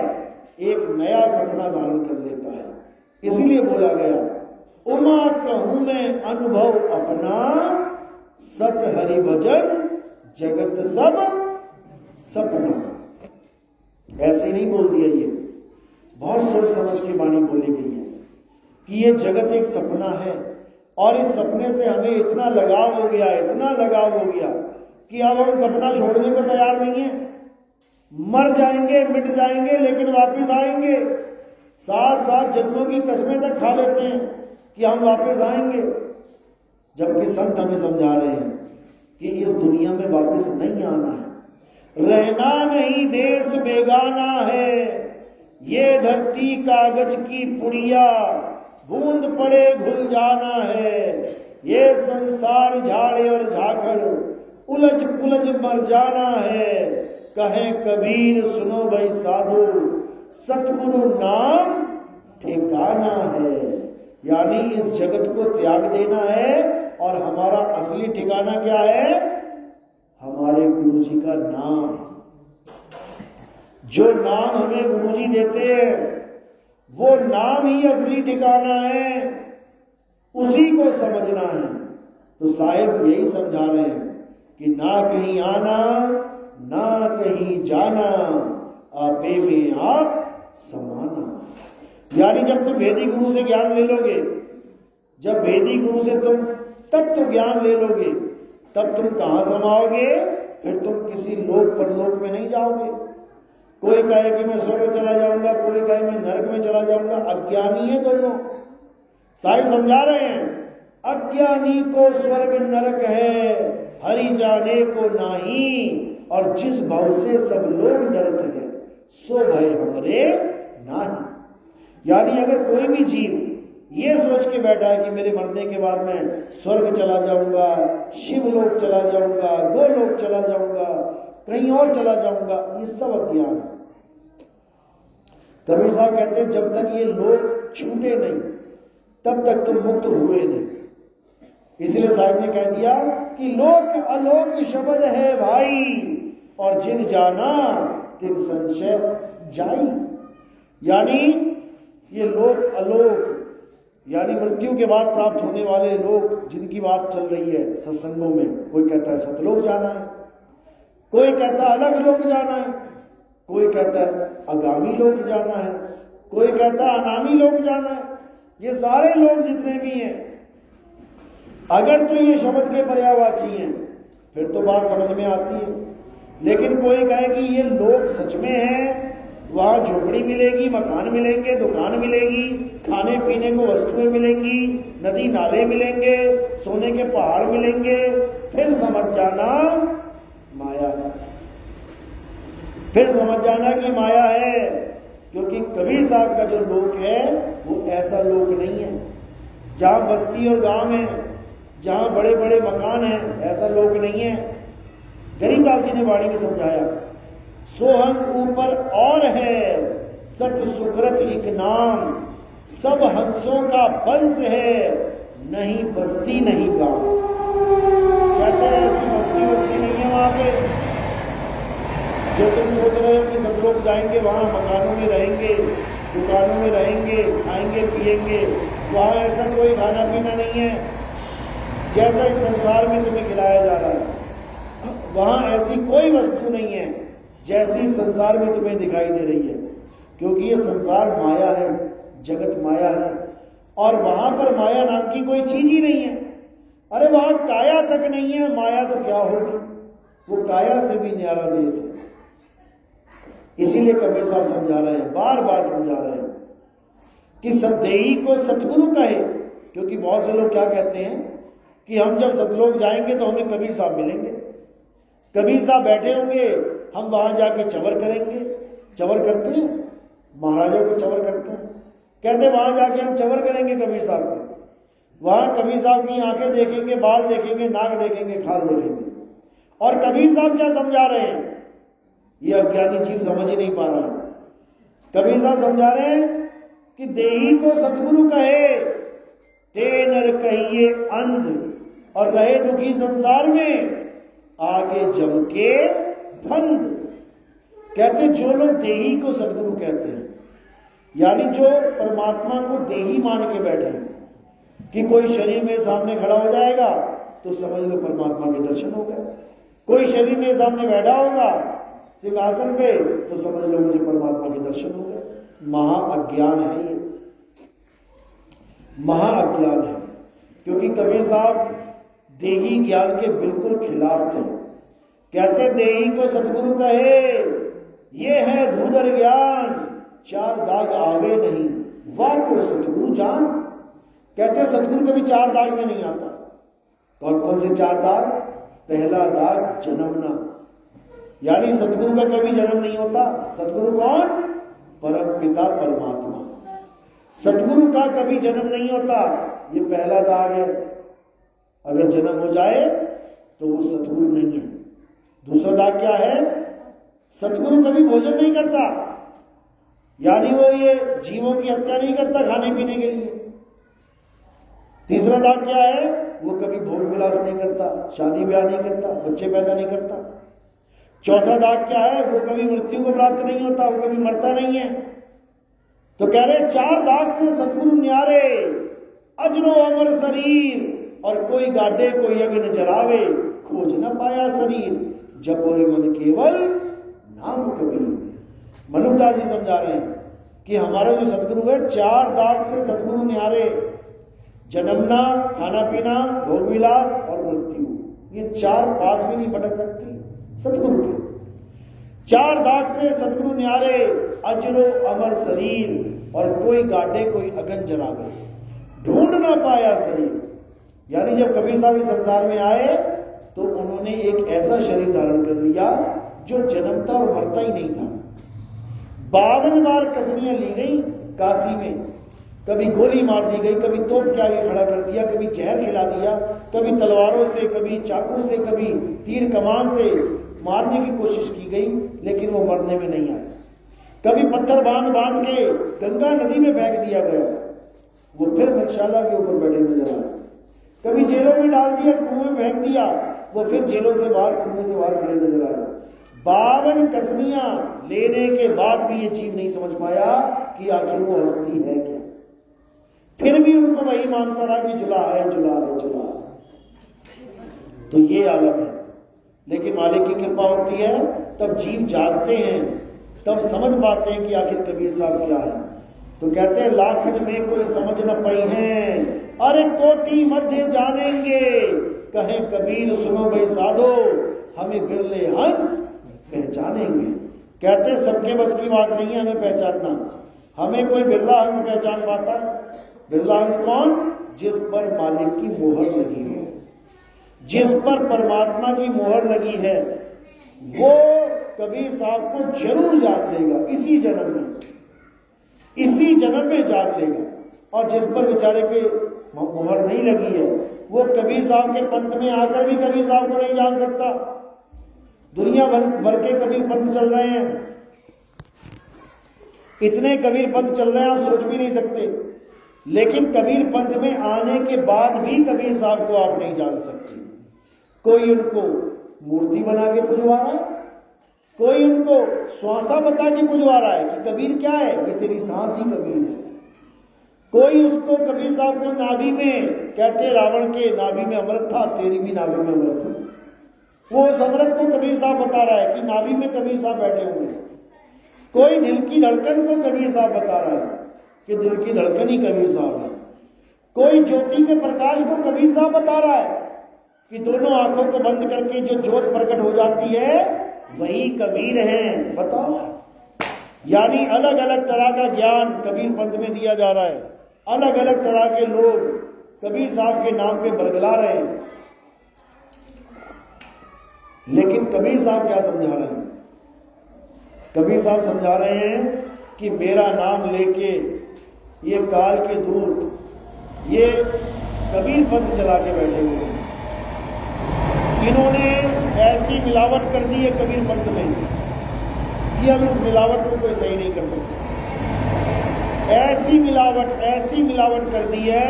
[SPEAKER 1] एक नया सपना धारण कर लेता है। इसीलिए बोला गया, उमा कहूं मैं अनुभव अपना, सत हरि भजन जगत सब सपना। ऐसे नहीं बोल दिया, ये बहुत सोच समझ के वाणी बोली गई है कि ये जगत एक सपना है। और इस सपने से हमें इतना लगाव हो गया, इतना लगाव हो गया कि अब हम सपना छोड़ने को तैयार नहीं है। मर जाएंगे, मिट जाएंगे, लेकिन वापस आएंगे। 7-7 जन्मों की कस्में तक खा लेते हैं कि हम वापस आएंगे, जबकि संत हमें समझा रहे हैं कि इस दुनिया में वापस नहीं आना है। रहना नहीं देश बेगाना है, ये धरती कागज की पुड़िया, बूंद पड़े घुल जाना है। ये संसार झाड़े और झाखड़, उलझ पुलझ मर जाना है। कहे कबीर सुनो भाई साधु, सतगुरु नाम ठिकाना है। यानी इस जगत को त्याग देना है और हमारा असली ठिकाना क्या है? हमारे गुरुजी का नाम। जो नाम हमें गुरुजी देते हैं, वो नाम ही असली ठिकाना है, उसी को समझना है। तो साहिब यही समझा रहे हैं कि ना कहीं आना ना कहीं जाना, आपे में आप समाना। यानी जब तुम वेदिक गुरु से ज्ञान ले लोगे, जब वेदिक गुरु से तुम तत्व ज्ञान ले लोगे, तब तुम कहां समाओगे? फिर तुम किसी लोक परलोक में नहीं जाओगे। कोई कहे कि मैं स्वर्ग चला जाऊंगा, कोई कहे मैं नरक में चला जाऊंगा। अज्ञानी है दोनों। साहिब समझा रहे हैं, अज्ञानी को स्वर्ग नरक है, हरि जाने को नाही। और जिस भव से सब लोग डरत है, सो भय हमरे नाही। यानी अगर कोई भी जीव ये सोच के बैठा है कि मेरे मरने के बाद मैं स्वर्ग चला जाऊंगा, शिवलोक चला जाऊंगा, गोलोक चला जाऊंगा, कहीं और चला जाऊंगा, ये सब अज्ञान है। कबीर साहब कहते हैं जब तक ये लोक छूटे नहीं तब तक तुम मुक्त हुए नहीं। इसलिए साहब ने कह दिया कि लोक अलोक शब्द है भाई, और जिन जाना तिन संशय जाई। यानी ये लोक अलोक यानी मृत्यु के बाद प्राप्त होने वाले लोग जिनकी बात चल रही है सत्संगों में, कोई कहता है सतलोक जाना है, कोई कहता है अलग लोक जाना है, कोई कहता है आगामी लोक जाना है, कोई कहता है अनामी लोक जाना है। ये सारे लोग जितने भी हैं, अगर तो ये शब्द के पर्यायवाची हैं फिर तो बात समझ में आती है। लेकिन कोई कहे कि ये लोक सच में है, वहां झोपड़ी मिलेगी, मकान मिलेंगे, दुकान मिलेगी, खाने पीने को वस्तुएं मिलेंगी, नदी नाले मिलेंगे, सोने के पहाड़ मिलेंगे, फिर समझ जाना माया है। फिर समझ जाना कि माया है, क्योंकि कबीर साहब का जो लोक है वो ऐसा लोक नहीं है जहां बस्ती और गांव है, जहां बड़े बड़े मकान हैं, ऐसा लोक नहीं है। गरीबदास जी ने वाणी में समझाया, सोहन ऊपर और है सत सुकृत एक नाम, सब हंसों का वंश है, नहीं बस्ती नहीं गांव। कहते हैं ऐसी बस्ती वस्ती नहीं है वहां पे जो तुम सोच रहे हो कि सब लोग जाएंगे वहां मकानों में रहेंगे, दुकानों में रहेंगे, खाएंगे पिएंगे। वहां ऐसा कोई खाना पीना नहीं है जैसा इस संसार में तुम्हें खिलाया जा रहा है। वहां ऐसी कोई वस्तु नहीं है जैसी संसार में तुम्हें दिखाई दे रही है, क्योंकि ये संसार माया है, जगत माया है, और वहां पर माया नाम की कोई चीज ही नहीं है। अरे वहां काया तक नहीं है, माया तो क्या होगी, वो काया से भी न्यारा देश है। इसीलिए कबीर साहब समझा रहे हैं, बार बार समझा रहे हैं कि सतदेही को सतगुरु कहे। क्योंकि बहुत से लोग क्या कहते हैं कि हम जब सतलोक जाएंगे तो हमें कबीर साहब मिलेंगे, कबीर साहब बैठे होंगे, हम वहां जाके चवर करेंगे। चवर करते हैं, महाराजों को चवर करते हैं, कहते वहां जाके हम चवर करेंगे कबीर साहब को। वहां कबीर साहब की आंखें देखेंगे, बाल देखेंगे, नाक देखेंगे, खाल देखेंगे। और कबीर साहब क्या समझा रहे हैं? ये अज्ञानी जीव समझ ही नहीं पा रहा है। कबीर साहब समझा रहे हैं कि देही को सतगुरु कहे, ते नर कहिए अंध, और रहे दुखी संसार में, आगे जम के फंद। कहते जो लोग देही को सतगुरु कहते हैं, यानी जो परमात्मा को देही मान के बैठे हैं कि कोई शरीर में सामने खड़ा हो जाएगा तो समझ लो परमात्मा के दर्शन हो गए, कोई शरीर में सामने बैठा होगा सिंहासन पे तो समझ लो मुझे परमात्मा के दर्शन हो गए। महाअज्ञान है ये, महाअज्ञान है। क्योंकि कबीर साहब देही ज्ञान के बिल्कुल खिलाफ थे। कहते देही को सतगुरु कहे, ये है धूधर ज्ञान, चार दाग आवे नहीं, वाह को सतगुरु जान। कहते सतगुरु कभी चार दाग में नहीं आता। कौन कौन से चार दाग? पहला दाग जन्मना, यानी सतगुरु का कभी जन्म नहीं होता। सतगुरु कौन? परम पिता परमात्मा। सतगुरु का कभी जन्म नहीं होता, ये पहला दाग है। अगर जन्म हो जाए तो वो सतगुरु नहीं है। दूसरा दाग क्या है? सतगुरु कभी भोजन नहीं करता, यानी वो ये जीवों की हत्या नहीं करता खाने पीने के लिए। तीसरा दाग क्या है? वो कभी भोग विलास नहीं करता, शादी ब्याह नहीं करता, बच्चे पैदा नहीं करता। चौथा दाग क्या है? वो कभी मृत्यु को प्राप्त नहीं होता, वो कभी मरता नहीं है। तो कह रहे 4 दाग से सतगुरु न्यारे, अजरो अमर शरीर, और कोई गाडे कोई अग्न जरावे, खोज न पाया शरीर, जपोरे मन केवल नाम कबीर। मल्लुकदास जी समझा रहे हैं कि हमारा जो सतगुरु है 4 दाग से सतगुरु न्यारे, जन्मना, खाना पीना, भोग विलास और मृत्यु, ये 4 पास भी नहीं भटक सकती सतगुरु के। 4 दाग से सतगुरु न्यारे, अजरो अमर शरीर, और कोई गाडे कोई अगन जरावे, ढूंढ ना पाया शरीर। यानी जब कबीर साहब इस संसार में आए तो उन्होंने एक ऐसा शरीर धारण कर लिया जो जन्मता और मरता ही नहीं था। 52 बार कसनियां ली गई काशी में, कभी गोली मार दी गई, कभी तोप के आगे खड़ा कर दिया, कभी जहर खिला दिया, कभी तलवारों से, कभी चाकू से, कभी तीर कमान से मारने की कोशिश की गई, लेकिन वो मरने में नहीं आए। कभी पत्थर बांध बांध के गंगा नदी में फेंक दिया गया, वो फिर मधुशाला के ऊपर बैठे नजर आए। कभी जेलों में डाल दिया, कुएं में फेंक दिया, वो फिर जेलों से बाहर, कुएं से बाहर खड़े नजर आए। 52 कसमियां लेने के बाद भी ये चीज नहीं समझ पाया कि आखिर वो हस्ती है क्या। फिर भी उनको वही मानता रहा कि जुला है, जुला है, जुला है। तो ये आलम है। लेकिन मालिक की कृपा होती है, तब जीव जागते हैं, तब समझ पाते हैं कि आखिर कबीर साहब क्या है। तो कहते हैं लाखन में कोई समझ न पई है, अरे कोटि मध्य जानेंगे, कहे कबीर सुनो भाई साधो, हमें बिरले हंस पहचानेंगे। कहते सबके बस की बात नहीं है हमें पहचानना, हमें कोई बिरला हंस पहचान पाता है। बिरला हंस कौन? जिस पर मालिक की मोहर लगी है, जिस पर परमात्मा की मोहर लगी है, वो कबीर साहब को जरूर जान लेगा इसी जन्म में, इसी जन्म में जान लेगा। और जिस पर बेचारे के मोहर नहीं लगी है, वो कबीर साहब के पंथ में आकर भी कबीर साहब को नहीं जान सकता। दुनिया भर के कबीर पंथ चल रहे हैं, इतने कबीर पंथ चल रहे हैं आप सोच भी नहीं सकते, लेकिन कबीर पंथ में आने के बाद भी कबीर साहब को आप नहीं जान सकते। कोई उनको मूर्ति बना के पुजवा रहा है, कोई उनको श्वासा बता के पुजवा रहा है कि कबीर क्या है, ये तेरी सांस ही कबीर है। कोई उसको कबीर साहब को नाभि में, कहते रावण के नाभि में अमृत था, तेरी भी नाभि में अमृत है, वो उस अमृत को कबीर साहब बता रहा है कि नाभि में कबीर साहब बैठे हुए हैं। कोई दिल की धड़कन को कबीर साहब बता रहा है कि दिल की धड़कन ही कबीर साहब है। कोई ज्योति के प्रकाश को कबीर साहब बता रहा है कि दोनों आंखों को बंद करके जो ज्योत प्रकट हो जाती है वही कबीर है। बताओ, यानी अलग अलग तरह का ज्ञान कबीर पंथ में दिया जा रहा है, अलग अलग तरह के लोग कबीर साहब के नाम पे बरगला रहे हैं। लेकिन कबीर साहब क्या समझा रहे हैं? कबीर साहब समझा रहे हैं कि मेरा नाम लेके ये काल के दूत ये कबीर पंथ चला के बैठे हुए हैं। इन्होंने ऐसी मिलावट कर दी है कबीर पंथ में कि अब इस मिलावट को कोई सही नहीं कर सकता। ऐसी मिलावट कर दी है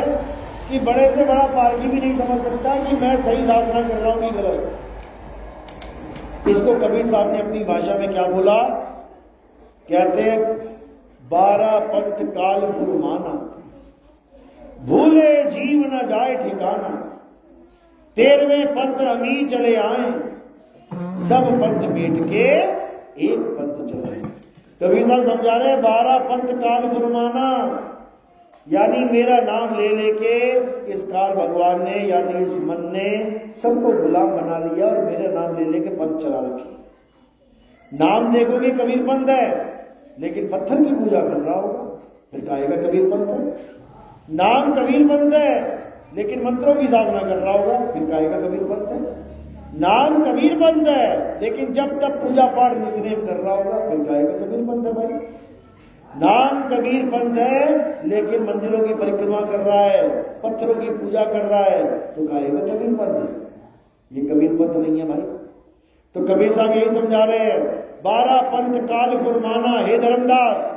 [SPEAKER 1] कि बड़े से बड़ा पारगी भी नहीं समझ सकता कि मैं सही साधना कर रहा हूं कि गलत। इसको कबीर साहब ने अपनी भाषा में क्या बोला? कहते हैं 12 पंथ काल फुरमाना, भूले जीव न जाए ठिकाना, 13वें पंथ अमी चले आए, सब पंथ मेट के एक पंथ चलाए। कबीर साहब समझा रहे 12 पंथ काल फुरमाना, यानी मेरा नाम ले लेके इस काल भगवान ने यानी इस मन ने सबको गुलाम बना लिया और मेरे नाम ले लेके पंथ चला रखी। नाम देखोगे कबीर पंथ है, लेकिन पत्थर की पूजा कर रहा होगा, फिर कहेगा कबीर पंथ है। नाम कबीर पंथ है, लेकिन मंत्रों की साधना कर रहा होगा, फिर कहेगा कबीर पंथ है। नाम कबीर पंथ है, लेकिन जब तक पूजा पाठ नित्यनेम कर रहा होगा, फिर कहेगा कबीर पंथ है। भाई, नाम कबीर पंथ है, लेकिन मंदिरों की परिक्रमा कर रहा है, पत्थरों की पूजा कर रहा है, तो कहेगा कबीर पंथ है। ये कबीर पंथ नहीं है भाई। तो कबीर साहब यही समझा रहे हैं 12 पंथ काल फुरमाना, हे धर्मदास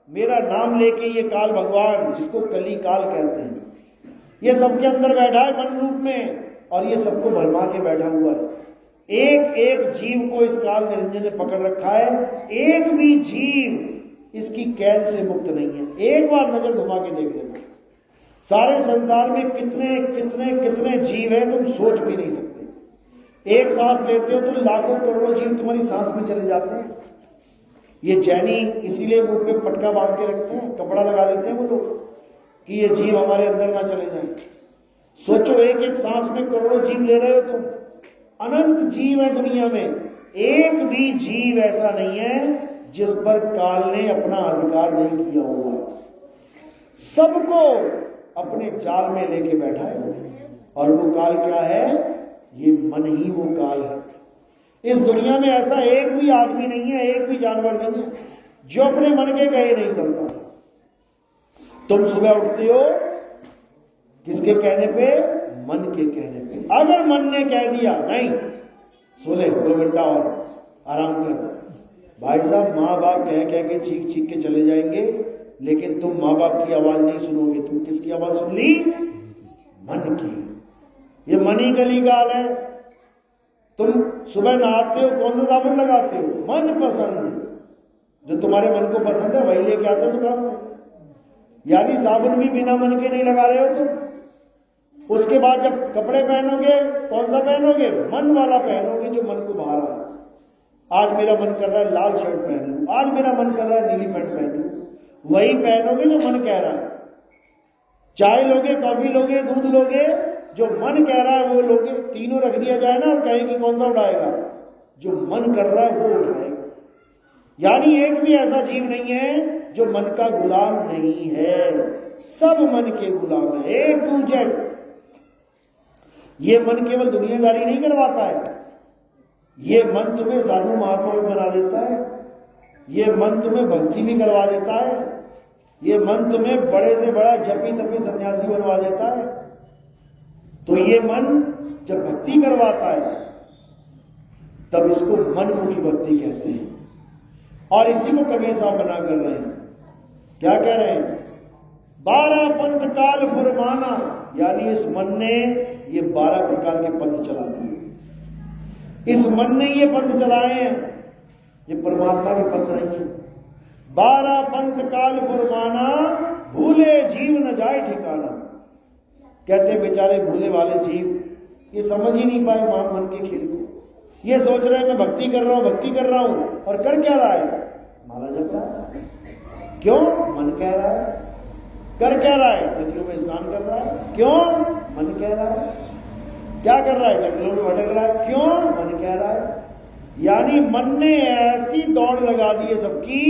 [SPEAKER 1] मेरा नाम लेके ये काल भगवान जिसको कली काल कहते हैं, ये सबके अंदर बैठा है मन रूप में, और ये सबको भरमा के बैठा हुआ है। एक एक जीव को इस काल निरंजन ने पकड़ रखा है। एक भी जीव इसकी कैद से मुक्त नहीं है। एक बार नजर घुमा के देख लेना, सारे संसार में कितने कितने कितने जीव हैं तुम सोच भी नहीं सकते। एक सांस लेते हो तो लाखों करोड़ों जीव तुम्हारी सांस में चले जाते हैं। ये जैनी इसीलिए मुंह पे पटका बांध के रखते हैं, कपड़ा लगा लेते हैं वो लोग कि ये जीव हमारे अंदर ना चले जाए। सोचो एक एक सांस में करोड़ों जीव ले रहे हो तुम, अनंत जीव है दुनिया में, एक भी जीव ऐसा नहीं है जिस पर काल ने अपना अधिकार नहीं किया हुआ। सबको अपने जाल में लेके बैठा है, और वो काल क्या है? ये मन ही वो काल है। इस दुनिया में ऐसा एक भी आदमी नहीं है, एक भी जानवर नहीं है जो अपने मन के कहे नहीं चलता। तुम सुबह उठते हो किसके कहने पे? मन के कहने पे। अगर मन ने कह दिया नहीं सो ले 2 घंटा और आराम कर, भाई साहब माँ बाप कह कह के चीख चीख के चले जाएंगे, लेकिन तुम माँ बाप की आवाज नहीं सुनोगे। तुम किसकी आवाज सुन ली? मन की। ये मन ही गली गाल है। तुम सुबह नहाते हो कौन सा साबुन लगाते हो? मन पसंद, जो तुम्हारे मन को पसंद है वही लेके आते हो दुकान से। यानी साबुन भी बिना मन के नहीं लगा रहे हो तुम। उसके बाद जब कपड़े पहनोगे कौन सा पहनोगे? मन वाला पहनोगे जो मन को भा रहा है। आज मेरा मन कर रहा है लाल शर्ट पहन लूं, आज मेरा मन कर रहा है नीली पैंट पहन लूं, वही पहनोगे जो मन कह रहा है। चाय लोगे, कॉफी लोगे, दूध लोगे, जो मन कह रहा है वो लोगे। तीनों रख दिया जाए ना और कहें कि कौन सा उठाएगा? जो मन कर रहा है वो उठाएगा। यानी एक भी ऐसा जीव नहीं है जो मन का गुलाम नहीं है, सब मन के गुलाम है, A to Z। ये मन केवल दुनियादारी नहीं करवाता है, ये मन तुम्हें साधु महात्मा भी बना देता है, ये मन तुम्हें भक्ति भी करवा देता है, ये मन तुम्हें बड़े से बड़ा जपी तपी सन्यासी बनवा देता है। तो ये मन जब भक्ति करवाता है तब इसको मनमुखी भक्ति कहते हैं। और इसी को कबीर साहब बना कर रहे हैं। क्या कह रहे हैं? 12 पंथ काल फुरमाना, यानी इस मन ने ये 12 प्रकार के पंथ चला दिए। इस मन ने ये पंथ चलाए हैं, ये परमात्मा के पंथ नहीं है। 12 पंथ काल फुरमाना, भूले जीव न जाए ठिकाना। कहते बेचारे भूले वाले जीव ये समझ ही नहीं पाए मन के खेल को। ये सोच रहे हैं मैं भक्ति कर रहा हूं, भक्ति कर रहा हूं, और कर क्या रहा है? माला जप रहा है। क्यों? मन कह रहा है। कर क्या रहा है? नदियों में स्नान कर रहा है। क्यों? मन कह रहा है। क्या कर रहा है? जंगलों में भटक रहा है। क्यों? मन कह रहा है। यानी मन ने ऐसी दौड़ लगा दी है सबकी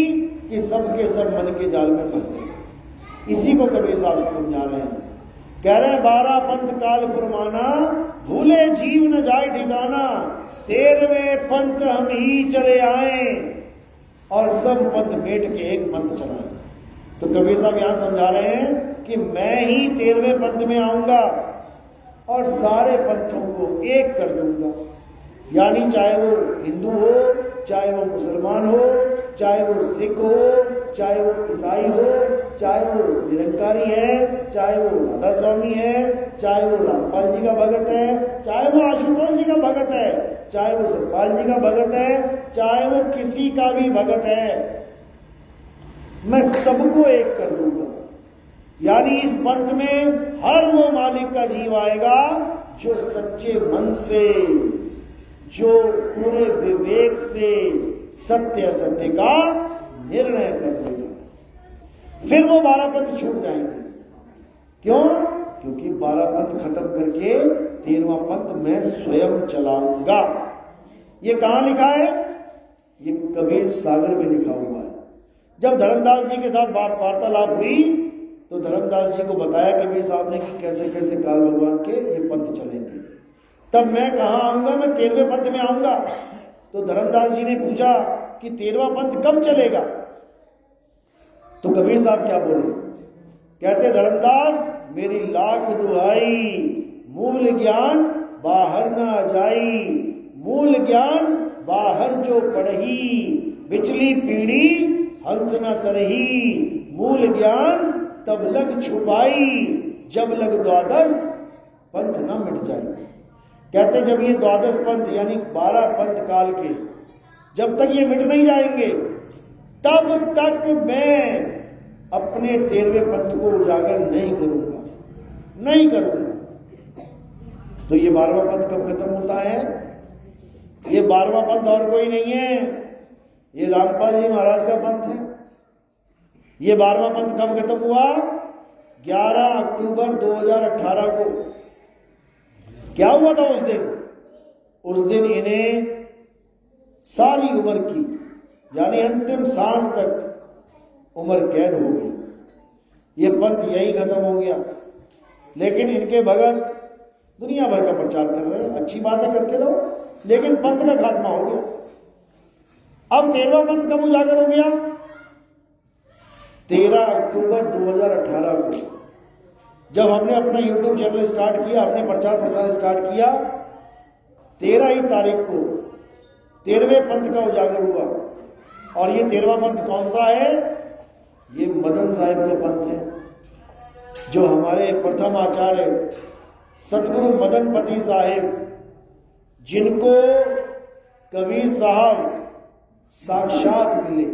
[SPEAKER 1] कि सबके सब मन के जाल में फंस गए। इसी को कबीर साहब समझा रहे हैं। कह रहे 12 पंथ काल फुरमाना, भूले जीव न जाए ठिकाना, 13वें पंथ हम ही चले आए, और सब पंथ मेट के एक पंथ चलाए। तो कबीर साहब यहां समझा रहे हैं कि मैं ही 13वें पंथ में आऊंगा और सारे पंथों को एक कर दूंगा। यानी चाहे वो हिंदू हो, चाहे वो मुसलमान हो, चाहे वो सिख हो, चाहे वो ईसाई हो, चाहे वो निरंकारी है, चाहे वो राधा स्वामी है, चाहे वो रामपाल जी का भगत है, चाहे वो आशुतोष जी का भगत है, चाहे वो सतपाल जी का भगत है, चाहे वो किसी का भी भगत है, मैं सबको एक कर दूंगा। यानी इस पंथ में हर वो मालिक का जीव आएगा जो सच्चे मन से, जो पूरे विवेक से सत्य असत्य का निर्णय कर देगा। फिर वो 12 पंथ छूट जाएंगे। क्यों? क्योंकि 12 पंथ खत्म करके 13वां पंथ मैं स्वयं चलाऊंगा। ये कहां लिखा है? ये कबीर सागर में लिखा हुआ है। जब धर्मदास जी के साथ वार्तालाप हुई तो धर्मदास जी को बताया कबीर साहब ने कि कैसे कैसे काल भगवान के ये पंथ चलेंगे। तब मैं कहां आऊंगा? मैं 13वें पंथ में आऊंगा। तो धर्मदास जी ने पूछा कि 13वां पंथ कब चलेगा? तो कबीर साहब क्या बोले? कहते धर्मदास मेरी लाख दुहाई, मूल ज्ञान बाहर ना जाई, मूल ज्ञान बाहर जो पढ़ही, बिचली पीढ़ी हंस न करही, मूल ज्ञान तब लग छुपाई, जब लग द्वादश पंथ न मिट जाए। कहते जब ये द्वादश पंथ यानी 12 पंथ काल के जब तक ये मिट नहीं जाएंगे तब तक मैं अपने 13वें पंथ को उजागर नहीं करूंगा, नहीं करूंगा। तो ये 12वां पंथ कब खत्म होता है? ये 12वां पंथ और कोई नहीं है, ये रामपाल जी महाराज का पंथ है। ये 12वां पंथ कब खत्म हुआ? 11 अक्टूबर 2018 को। क्या हुआ था उस दिन? उस दिन इन्हें सारी उम्र की, यानी अंतिम सांस तक उम्र कैद हो गई। ये पंथ यही खत्म हो गया। लेकिन इनके भगत दुनिया भर का प्रचार कर रहे हैं, अच्छी बातें करते रहो, लेकिन पंथ का खात्मा हो गया। अब 13वां पंथ कब उजागर हो गया? 13 अक्टूबर 2018 को, जब हमने अपना YouTube चैनल स्टार्ट किया, अपने प्रचार प्रसार स्टार्ट किया, 13 ही तारीख को 13वें पंथ का उजागर हुआ। और ये 13वां पंथ कौन सा है? ये मदन साहिब का पंथ है, जो हमारे प्रथम आचार्य सतगुरु मदन पति साहिब, जिनको कबीर साहब साक्षात मिले,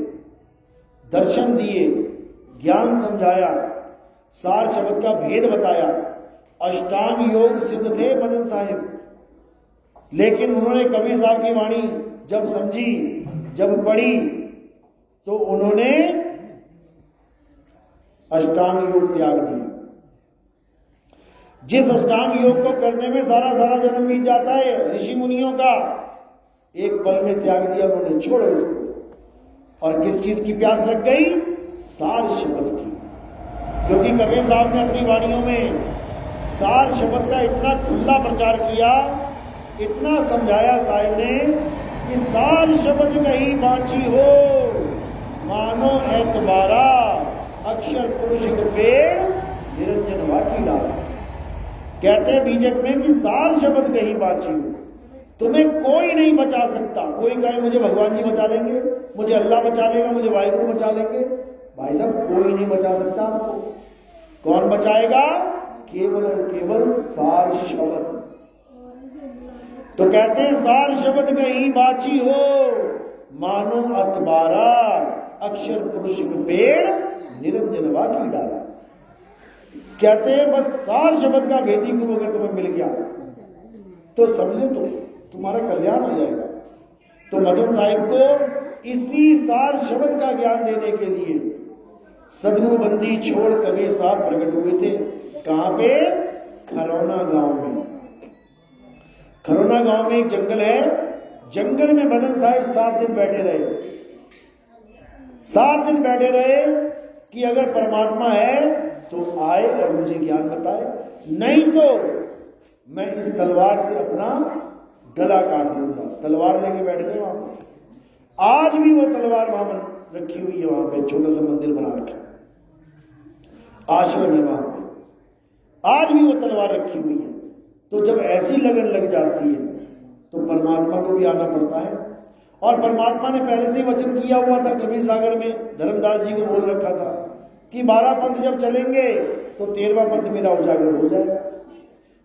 [SPEAKER 1] दर्शन दिए, ज्ञान समझाया, सार शब्द का भेद बताया, अष्टांग योग सिद्ध थे मदन साहिब। लेकिन उन्होंने कबीर साहब की वाणी जब समझी, जब पढ़ी, तो उन्होंने अष्टांग योग त्याग दिया। जिस अष्टांग योग को करने में सारा जन्म बीत जाता है ऋषि मुनियों का, एक पल में त्याग दिया उन्होंने, छोड़ो इसको। और किस चीज की प्यास लग गई? सार शब्द की। क्योंकि कबीर साहब ने अपनी वाणियों में सार शब्द का इतना खुला प्रचार किया, इतना समझाया साहिब ने कि सार शब्द कहीं बाँची हो, मानो एतबारा, अक्षर पुरुष पेड़ निरंजन वाकी डाला। कहते हैं बीजक में कि सार शब्द कहीं बाँची हो, तुम्हें कोई नहीं बचा सकता। कोई कहे मुझे भगवान जी बचा लेंगे, मुझे अल्लाह बचा लेगा, मुझे वाहिगुरु बचा लेंगे। भाई साहब, कोई नहीं बचा सकता आपको। कौन बचाएगा? केवल और केवल सार शब्द। तो कहते हैं सार शब्द कहीं बाची हो, मानो अतबारा, अक्षर पुरुष पेड़ निरंजन वाकी डाला। कहते हैं बस सार शब्द का भेदी गुरु अगर तुम्हें मिल गया तो समझो तो तुम्हारा कल्याण हो जाएगा। तो मदन साहिब को इसी सार शब्द का ज्ञान देने के लिए सदगुरु बंदी छोड़ कबीर साहब प्रकट हुए थे। कहां पे? खरौना गांव में। खरौना गांव में एक जंगल है, जंगल में मदन साहिब 7 दिन बैठे रहे। 7 दिन बैठे रहे कि अगर परमात्मा है तो आए और मुझे ज्ञान बताए, नहीं तो मैं इस तलवार से अपना गला काट लूंगा। तलवार लेके बैठ गए वहां पर। आज भी वो तलवार वहां रखी हुई है, वहां पे छोटा सा मंदिर बना रखा है, आश्रम है वहां पे, आज भी वो तलवार रखी हुई है। तो जब ऐसी लगन लग जाती है तो परमात्मा को भी आना पड़ता है। और परमात्मा ने पहले से ही वचन किया हुआ था, कबीर सागर में धर्मदास जी को बोल रखा था कि 12 पंथ जब चलेंगे तो 13वां पंथ मेरा उजागर हो जाएगा।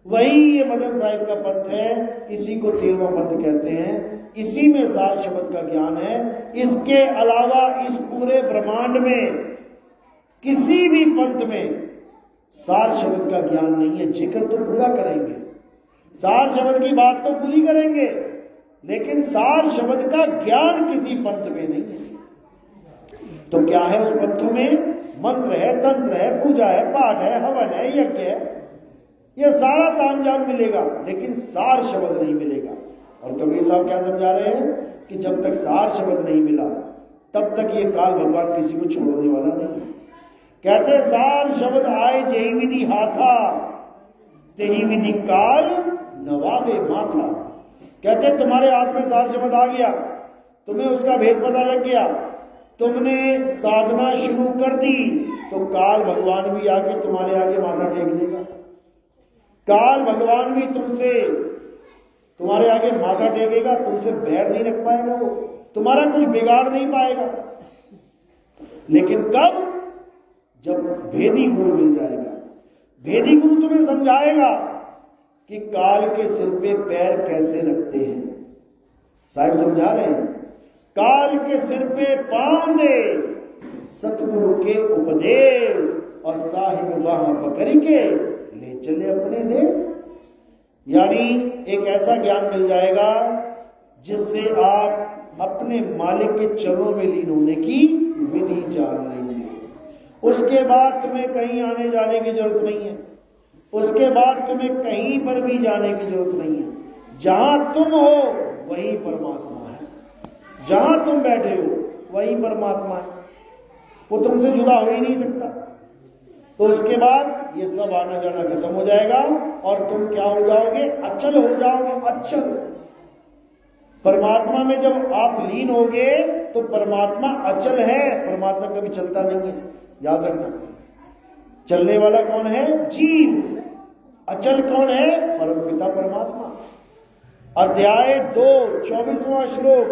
[SPEAKER 1] वही ये मदन साहिब का पंथ है, इसी को 13वां पंथ कहते हैं। इसी में सार शब्द का ज्ञान है। इसके अलावा इस पूरे ब्रह्मांड में किसी भी पंथ में सार शब्द का ज्ञान नहीं है। जिक्र तो पूरा करेंगे, सार शब्द की बात तो पूरी करेंगे, लेकिन सार शब्द का ज्ञान किसी पंथ में नहीं है। तो क्या है उस पंथों में? मंत्र है, तंत्र है, पूजा है, पाठ है, हवन है, यज्ञ है, यह सारा तामझाम मिलेगा, लेकिन सार शब्द नहीं मिलेगा। और कबीर साहब क्या समझा रहे हैं कि जब तक सार शब्द नहीं मिला तब तक ये काल भगवान किसी को छोड़ने वाला नहीं है। कहते सार शब्द आए जेहि विधि हाथा, तेहि विधि काल नवाबे माथा। कहते तुम्हारे हाथ में सार शब्द आ गया, तुम्हें उसका भेद पता लग गया, तुमने साधना शुरू कर दी, तो काल भगवान भी आके तुम्हारे आगे माथा टेक देगा। काल भगवान भी तुमसे, तुम्हारे आगे माथा टेकेगा, तुमसे बैर नहीं रख पाएगा, वो तुम्हारा कुछ बिगाड़ नहीं पाएगा। लेकिन कब? जब भेदी गुरु मिल जाएगा। भेदी गुरु तुम्हें समझाएगा कि काल के सिर पे पैर कैसे रखते हैं। साहिब समझा रहे हैं, काल के सिर पे पांव दे, सतगुरु के उपदेश और साहिब वहां पकड़ के ले चले अपने देश। यानी एक ऐसा ज्ञान मिल जाएगा जिससे आप अपने मालिक के चरणों में लीन होने की विधि जान लेंगे। उसके बाद तुम्हें कहीं आने जाने की जरूरत नहीं है, उसके बाद तुम्हें कहीं पर भी जाने की जरूरत नहीं है। जहां तुम हो वही परमात्मा है, जहां तुम बैठे हो वही परमात्मा है, वो तुमसे जुदा हो ही नहीं सकता। तो उसके बाद ये सब आना जाना खत्म हो जाएगा और तुम क्या हो जाओगे? अचल हो जाओगे, अचल। परमात्मा में जब आप लीन होगे तो परमात्मा अचल है, परमात्मा कभी चलता नहीं है, याद रखना। चलने वाला कौन है? जीव। अचल कौन है? परमपिता परमात्मा। अध्याय 2 24वां श्लोक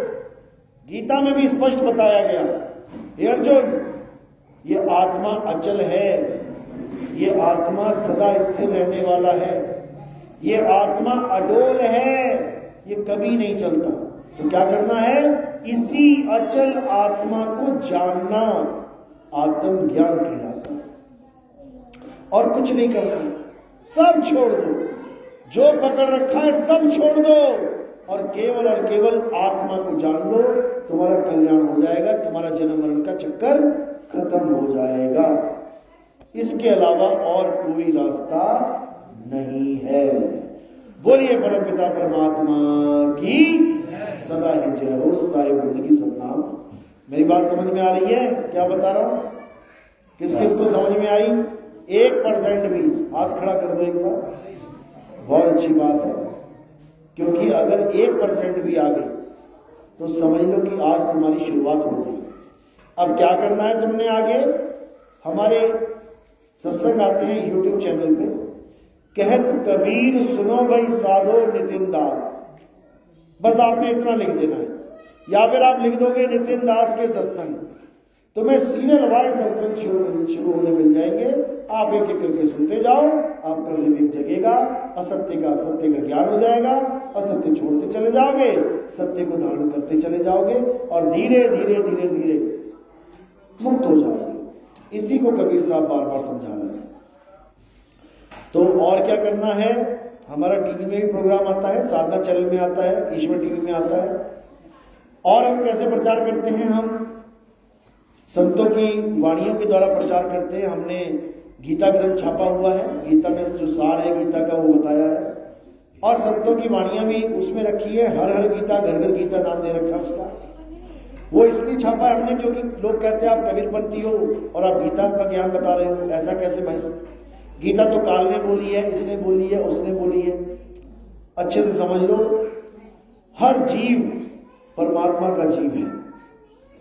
[SPEAKER 1] गीता में भी स्पष्ट बताया गया, हे अर्जुन, ये आत्मा अचल है, ये आत्मा सदा स्थिर रहने वाला है, ये आत्मा अडोल है, ये कभी नहीं चलता। तो क्या करना है? इसी अचल आत्मा को जानना आत्मज्ञान कहलाता है, और कुछ नहीं करना है। सब छोड़ दो, जो पकड़ रखा है सब छोड़ दो और केवल आत्मा को जान लो, तुम्हारा कल्याण हो जाएगा, तुम्हारा जन्म मरण का चक्कर खत्म हो जाएगा। इसके अलावा और कोई रास्ता नहीं है। बोलिए परमपिता परमात्मा की सदा ही जय हो। साहिब बंदगी सतनाम। मेरी बात समझ में आ रही है? क्या बता रहा हूं? किस किस को समझ में आई? 1% भी हाथ खड़ा कर दो एक बार। बहुत अच्छी बात है, क्योंकि अगर 1% भी आ गई तो समझ लो कि आज तुम्हारी शुरुआत हो गई। अब क्या करना है तुमने आगे? हमारे सत्संग आते हैं YouTube चैनल पे, कहत कबीर सुनो भाई साधो नितिन दास, बस आपने इतना लिख देना है, या फिर आप लिख दोगे नितिन दास के सत्संग, तुम्हें सीरियल वाइज सत्संग शुरू होने मिल जाएंगे। आप एक एक करके सुनते जाओ, आपका विवेक जगेगा, असत्य का ज्ञान हो जाएगा, असत्य छोड़ते चले जाओगे, सत्य को धारण करते चले जाओगे और धीरे धीरे धीरे धीरे मुक्त हो जाओगे। इसी को कबीर साहब बार बार समझा रहे हैं। तो और क्या करना है? हमारा टीवी में भी प्रोग्राम आता है, साधना चैनल में आता है, ईश्वर टीवी में आता है। और हम कैसे प्रचार करते हैं? हम संतों की वाणियों के द्वारा प्रचार करते हैं। हमने गीता ग्रंथ छापा हुआ है, गीता में जो सार है गीता का वो बताया है, और संतों की वाणियां भी उसमें रखी है। हर हर गीता, घर घर गीता नाम दे रखा है उसका। वो इसलिए छापा है हमने क्योंकि लोग कहते हैं आप कबीरपंथी हो और आप गीता का ज्ञान बता रहे हो। ऐसा कैसे भाई? गीता तो काल ने बोली है, इसने बोली है, उसने बोली है। अच्छे से समझ लो, हर जीव परमात्मा का जीव है।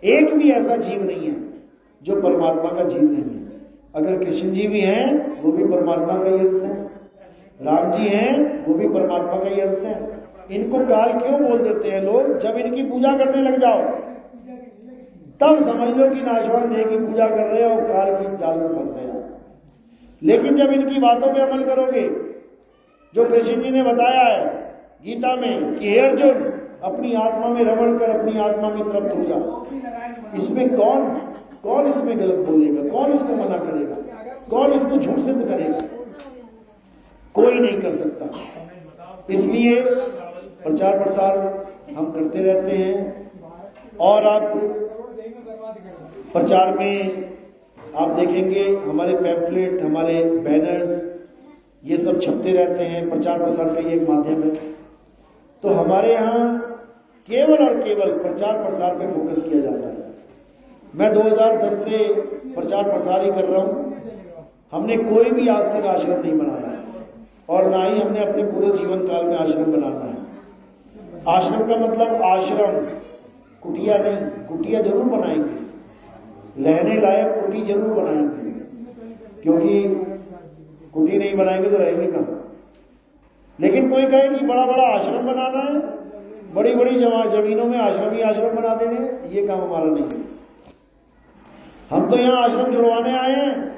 [SPEAKER 1] एक भी ऐसा जीव नहीं है जो परमात्मा का जीव नहीं है। अगर कृष्ण जी भी हैं वो भी परमात्मा का ही अंश है, राम जी हैं वो भी परमात्मा का ही अंश है। इनको काल क्यों बोल देते हैं लोग? जब इनकी पूजा करने लग जाओ तब समझ लो कि नाशवान देह की पूजा कर रहे हो और काल की जाल में फंस गया। लेकिन जब इनकी बातों पे अमल करोगे, जो कृष्ण जी ने बताया है गीता में कि हे अर्जुन, अपनी आत्मा में रमण कर, अपनी आत्मा में तृप्त हो जा, इसमें कौन इसमें गलत बोलेगा? कौन इसको मना करेगा? कौन इसको झूठ सिद्ध करेगा? कोई नहीं कर सकता। इसलिए प्रचार प्रसार हम करते रहते हैं। और आप प्रचार में आप देखेंगे हमारे पैम्फलेट, हमारे बैनर्स, ये सब छपते रहते हैं। प्रचार प्रसार का ये एक माध्यम है। तो हमारे यहाँ केवल और केवल प्रचार प्रसार पे फोकस किया जाता है। मैं 2010 से प्रचार प्रसार ही कर रहा हूँ। हमने कोई भी आज तक आश्रम नहीं बनाया और ना ही हमने अपने पूरे जीवन काल में आश्रम बनाना है। आश्रम का मतलब आश्रम, कुटिया नहीं। कुटिया जरूर बनाएंगे, रहने लायक कुटी जरूर बनाएंगे, क्योंकि कुटी नहीं बनाएंगे तो रहेंगे कहाँ। लेकिन कोई कहे कि बड़ा बड़ा आश्रम बनाना है, बड़ी बड़ी जमीनों में आश्रम ही आश्रम बना देने, ये काम हमारा नहीं है। हम तो यहाँ आश्रम जुड़वाने आए हैं।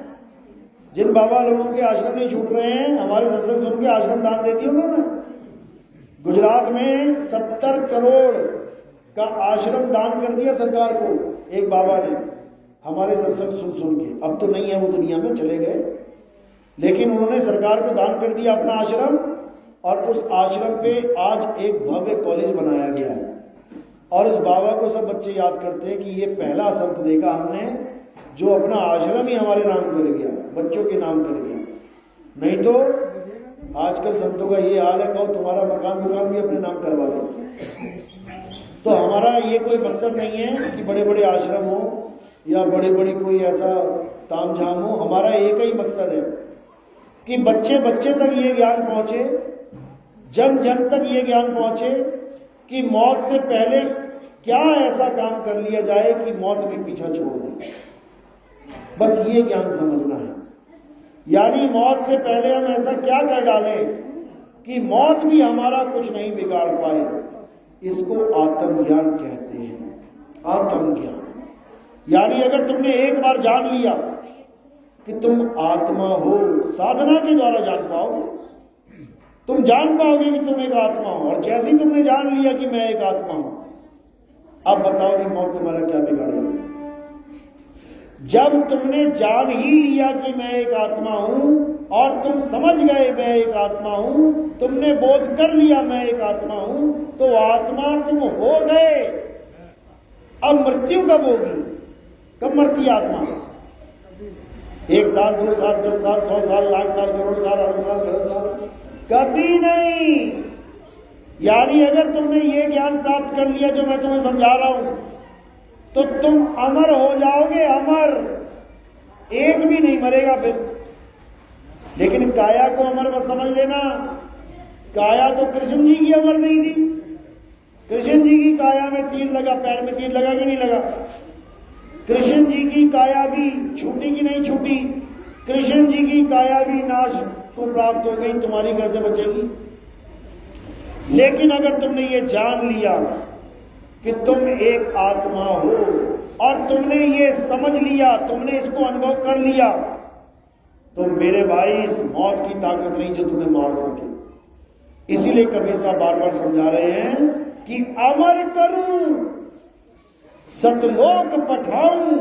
[SPEAKER 1] जिन बाबा लोगों के आश्रम नहीं छूट रहे हैं, हमारे सत्संग सुन के आश्रम दान दे दिए उन्होंने। गुजरात में 70 करोड़ का आश्रम दान कर दिया सरकार को एक बाबा ने, हमारे सत्संग सुन सुन के। अब तो नहीं है वो दुनिया में, चले गए, लेकिन उन्होंने सरकार को दान कर दिया अपना आश्रम, और उस आश्रम पे आज एक भव्य कॉलेज बनाया गया है। और उस बाबा को सब बच्चे याद करते हैं कि ये पहला संत देखा हमने जो अपना आश्रम ही हमारे नाम कर गया, बच्चों के नाम कर गया। नहीं तो आजकल संतों का ये हाल है, कहो तुम्हारा मकान भी अपने नाम करवा दो। तो हमारा ये कोई मकसद नहीं है कि बड़े बड़े आश्रम हो या बड़े बड़ी कोई ऐसा तामझाम हो। हमारा एक ही मकसद है कि बच्चे बच्चे तक ये ज्ञान पहुंचे, जन जन तक ये ज्ञान पहुंचे कि मौत से पहले क्या ऐसा काम कर लिया जाए कि मौत भी पीछा छोड़ दे। बस ये ज्ञान समझना है। यानी मौत से पहले हम ऐसा क्या कर डालें कि मौत भी हमारा कुछ नहीं बिगाड़ पाए। इसको आत्मज्ञान कहते हैं। आत्मज्ञान यानी अगर तुमने एक बार जान लिया कि तुम आत्मा हो, साधना के द्वारा जान पाओगे, तुम जान पाओगे कि तुम एक आत्मा हो। और जैसे ही तुमने जान लिया कि मैं एक आत्मा हूं, अब बताओ कि मौत तुम्हारा क्या बिगाड़ेगी। जब तुमने जान ही लिया कि मैं एक आत्मा हूं और तुम समझ गए मैं एक आत्मा हूं, तुमने बोध कर लिया मैं एक आत्मा हूं, तो आत्मा तुम हो गए। अब मृत्यु कब होगी? कब मरती आत्मा? 1 साल, 2 साल, 10 साल, 100 साल, लाख साल, करोड़ साल, अरब साल, खरब साल? कभी नहीं। यानी अगर तुमने ये ज्ञान प्राप्त कर लिया जो मैं तुम्हें समझा रहा हूं, तो तुम अमर हो जाओगे, अमर। एक भी नहीं मरेगा फिर। लेकिन काया को अमर मत समझ लेना। काया तो कृष्ण जी की अमर नहीं थी। कृष्ण जी की काया में तीर लगा, पैर में तीर लगा कि नहीं लगा? कृष्ण जी की काया भी छूटी कि नहीं छूटी? कृष्ण जी की काया भी नाश को प्राप्त हो गई, तुम्हारी कैसे बचेगी? लेकिन अगर तुमने ये जान लिया कि तुम एक आत्मा हो और तुमने ये समझ लिया, तुमने इसको अनुभव कर लिया, तो मेरे भाई इस मौत की ताकत नहीं जो तुम्हें मार सके। इसीलिए कबीर साहब बार बार समझा रहे हैं कि अमर करूं, सतलोक पठाऊं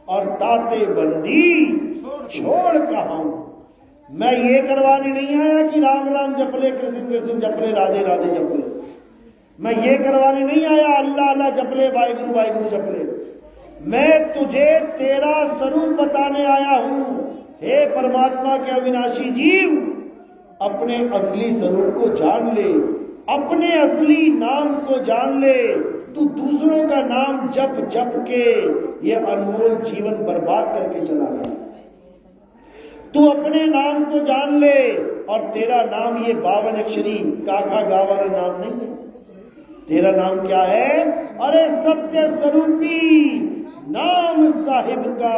[SPEAKER 1] और ताते बंदी छोड़ कहाऊं। मैं ये करवाने नहीं आया कि राम राम जपले, कृष्ण कृष्ण जपले, राधे राधे जपले। मैं ये करवाने नहीं आया अल्लाह अल्लाह जपले, वाहिगुरु वाहिगुरु जपले। मैं तुझे तेरा स्वरूप बताने आया हूं। हे परमात्मा के अविनाशी जीव, अपने असली स्वरूप को जान ले, अपने असली नाम को जान ले। तू दूसरों का नाम जप जप के ये अनमोल जीवन बर्बाद करके चला गया। तू अपने नाम को जान ले, और तेरा नाम ये 52 अक्षरी काका गा वाला नाम नहीं है। तेरा नाम क्या है? अरे सत्य स्वरूपी नाम साहिब का,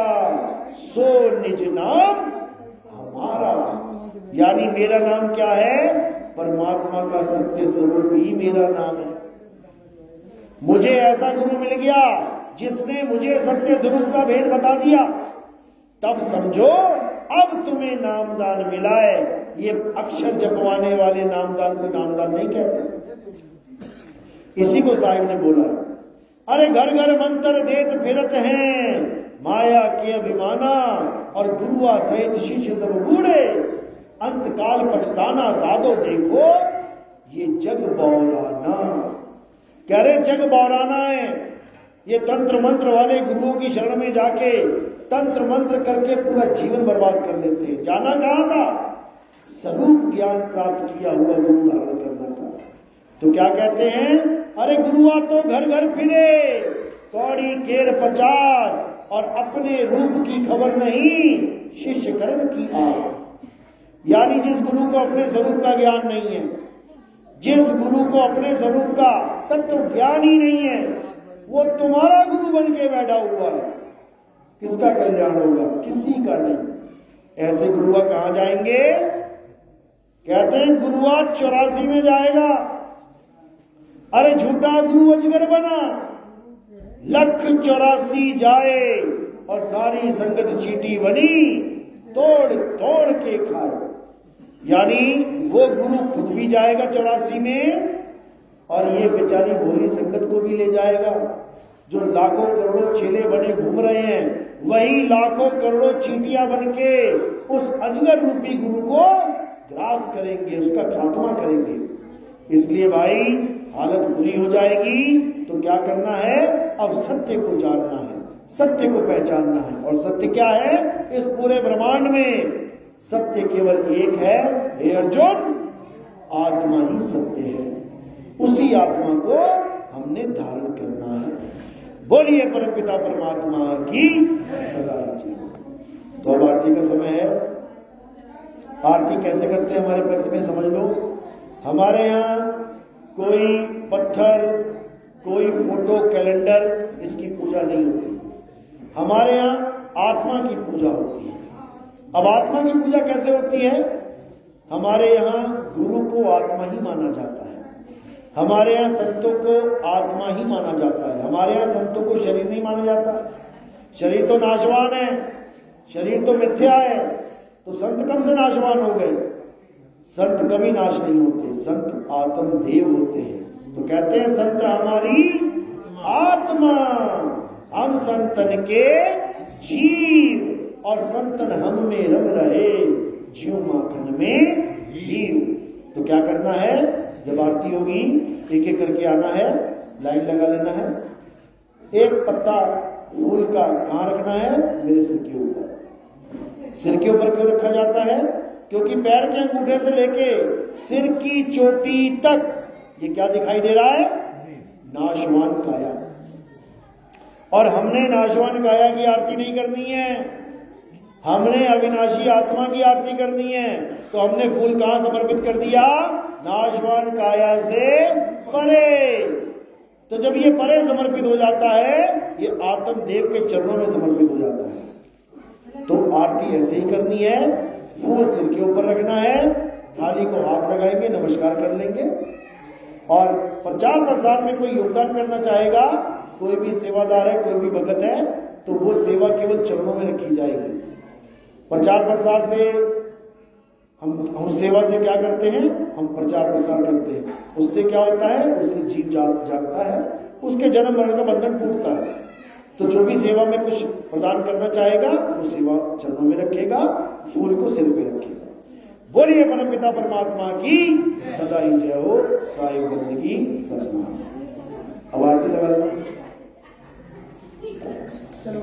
[SPEAKER 1] सो निज नाम हमारा। यानी मेरा नाम क्या है? परमात्मा का सत्य स्वरूप ही मेरा नाम है। मुझे ऐसा गुरु मिल गया जिसने मुझे सत्य स्वरूप का भेद बता दिया। तब समझो अब तुम्हें नामदान मिला है। ये अक्षर जपवाने वाले नामदान को नामदान नहीं कहते। इसी को साहिब ने बोला, अरे घर घर मंत्र देत फिरत हैं, माया के अभिमाना, और गुरुआ सहित शिष्य सब बूढ़े, अंतकाल पछताना साधो देखो ये जग बौराना। कह रहे जग बौराना है। ये तंत्र मंत्र वाले गुरुओं की शरण में जाके तंत्र मंत्र करके पूरा जीवन बर्बाद कर लेते हैं। जाना कहां था? स्वरूप ज्ञान प्राप्त किया हुआ गुरु धारण करना था। तो क्या कहते हैं? अरे गुरुआ तो घर घर फिरे, कौड़ी केर 50, और अपने रूप की खबर नहीं, शिष्य कर्म की आस। यानी जिस गुरु को अपने स्वरूप का ज्ञान नहीं है, जिस गुरु को अपने स्वरूप का तत्व ज्ञान ही नहीं है, वो तुम्हारा गुरु बन के बैठा हुआ है। किसका कल्याण होगा? किसी का नहीं। ऐसे गुरुआ कहां जाएंगे? कहते हैं गुरुआ 84 में जाएगा। अरे झूठा गुरु अजगर बना, 184 जाए और सारी संगत चींटी बनी, तोड़ तोड़ के खाए। यानी वो गुरु खुद भी जाएगा 84 में और ये बेचारी भोली संगत को भी ले जाएगा। जो लाखों करोड़ों चेले बने घूम रहे हैं, वही लाखों करोड़ों चींटियां बन के उस अजगर रूपी गुरु को ग्रास करेंगे, उसका खात्मा करेंगे। इसलिए भाई हालत बुरी हो जाएगी तो क्या करना है? अब सत्य को जानना है, सत्य को पहचानना है। और सत्य क्या है? इस पूरे ब्रह्मांड में सत्य केवल एक है, हे अर्जुन, आत्मा ही सत्य है। उसी आत्मा को हमने धारण करना है। बोलिए परमपिता परमात्मा की सदा जय। तो अब आरती का समय है। आरती कैसे करते हैं हमारे पंथ में समझ लो। हमारे यहाँ कोई पत्थर, कोई फोटो, कैलेंडर, इसकी पूजा नहीं होती। हमारे यहाँ आत्मा की पूजा होती है। अब आत्मा की पूजा कैसे होती है? हमारे यहाँ गुरु को आत्मा ही माना जाता है। हमारे यहाँ संतों को आत्मा ही माना जाता है। हमारे यहाँ संतों को शरीर नहीं माना जाता। शरीर तो नाशवान है, शरीर तो मिथ्या है, तो संत कब से नाशवान हो गए? संत कभी नाश नहीं होते, संत आत्म देव होते हैं। तो कहते हैं संत हमारी आत्मा, हम संतन के जीव, और संतन हम में रम रहे, जीव माखन में घीव। तो क्या करना है? जब आरती होगी एक एक करके आना है, लाइन लगा लेना है। एक पत्ता फूल का कहाँ रखना है? मेरे सिर के ऊपर। सिर के ऊपर क्यों रखा जाता है? क्योंकि पैर के अंगूठे से लेके सिर की चोटी तक ये क्या दिखाई दे रहा है? नाशवान काया। और हमने नाशवान काया की आरती नहीं करनी है, हमने अविनाशी आत्मा की आरती करनी है। तो हमने फूल कहां समर्पित कर दिया? नाशवान काया से परे। तो जब ये परे समर्पित हो जाता है, ये आत्म देव के चरणों में समर्पित हो जाता है। तो आरती ऐसे ही करनी है। फूल सिर के ऊपर रखना है, थाली को हाथ लगाएंगे, नमस्कार कर लेंगे। और प्रचार प्रसार में कोई योगदान करना चाहेगा, कोई भी सेवादार है, कोई भी भगत है, तो वो सेवा केवल चरणों में रखी जाएगी। प्रचार प्रसार से हम सेवा से क्या करते हैं? हम प्रचार प्रसार करते हैं। उससे क्या होता है? उससे जीव जागता है, उसके जन्म मरण का बंधन टूटता है। तो जो भी सेवा में कुछ प्रदान करना चाहेगा, वो सेवा चरणों में रखेगा, फूल को सिर पे रखेगा। बोलिए परमपिता परमात्मा की सदा ही जय हो। साईं बंदगी सतनाम। अब आरती लगा लो। चलो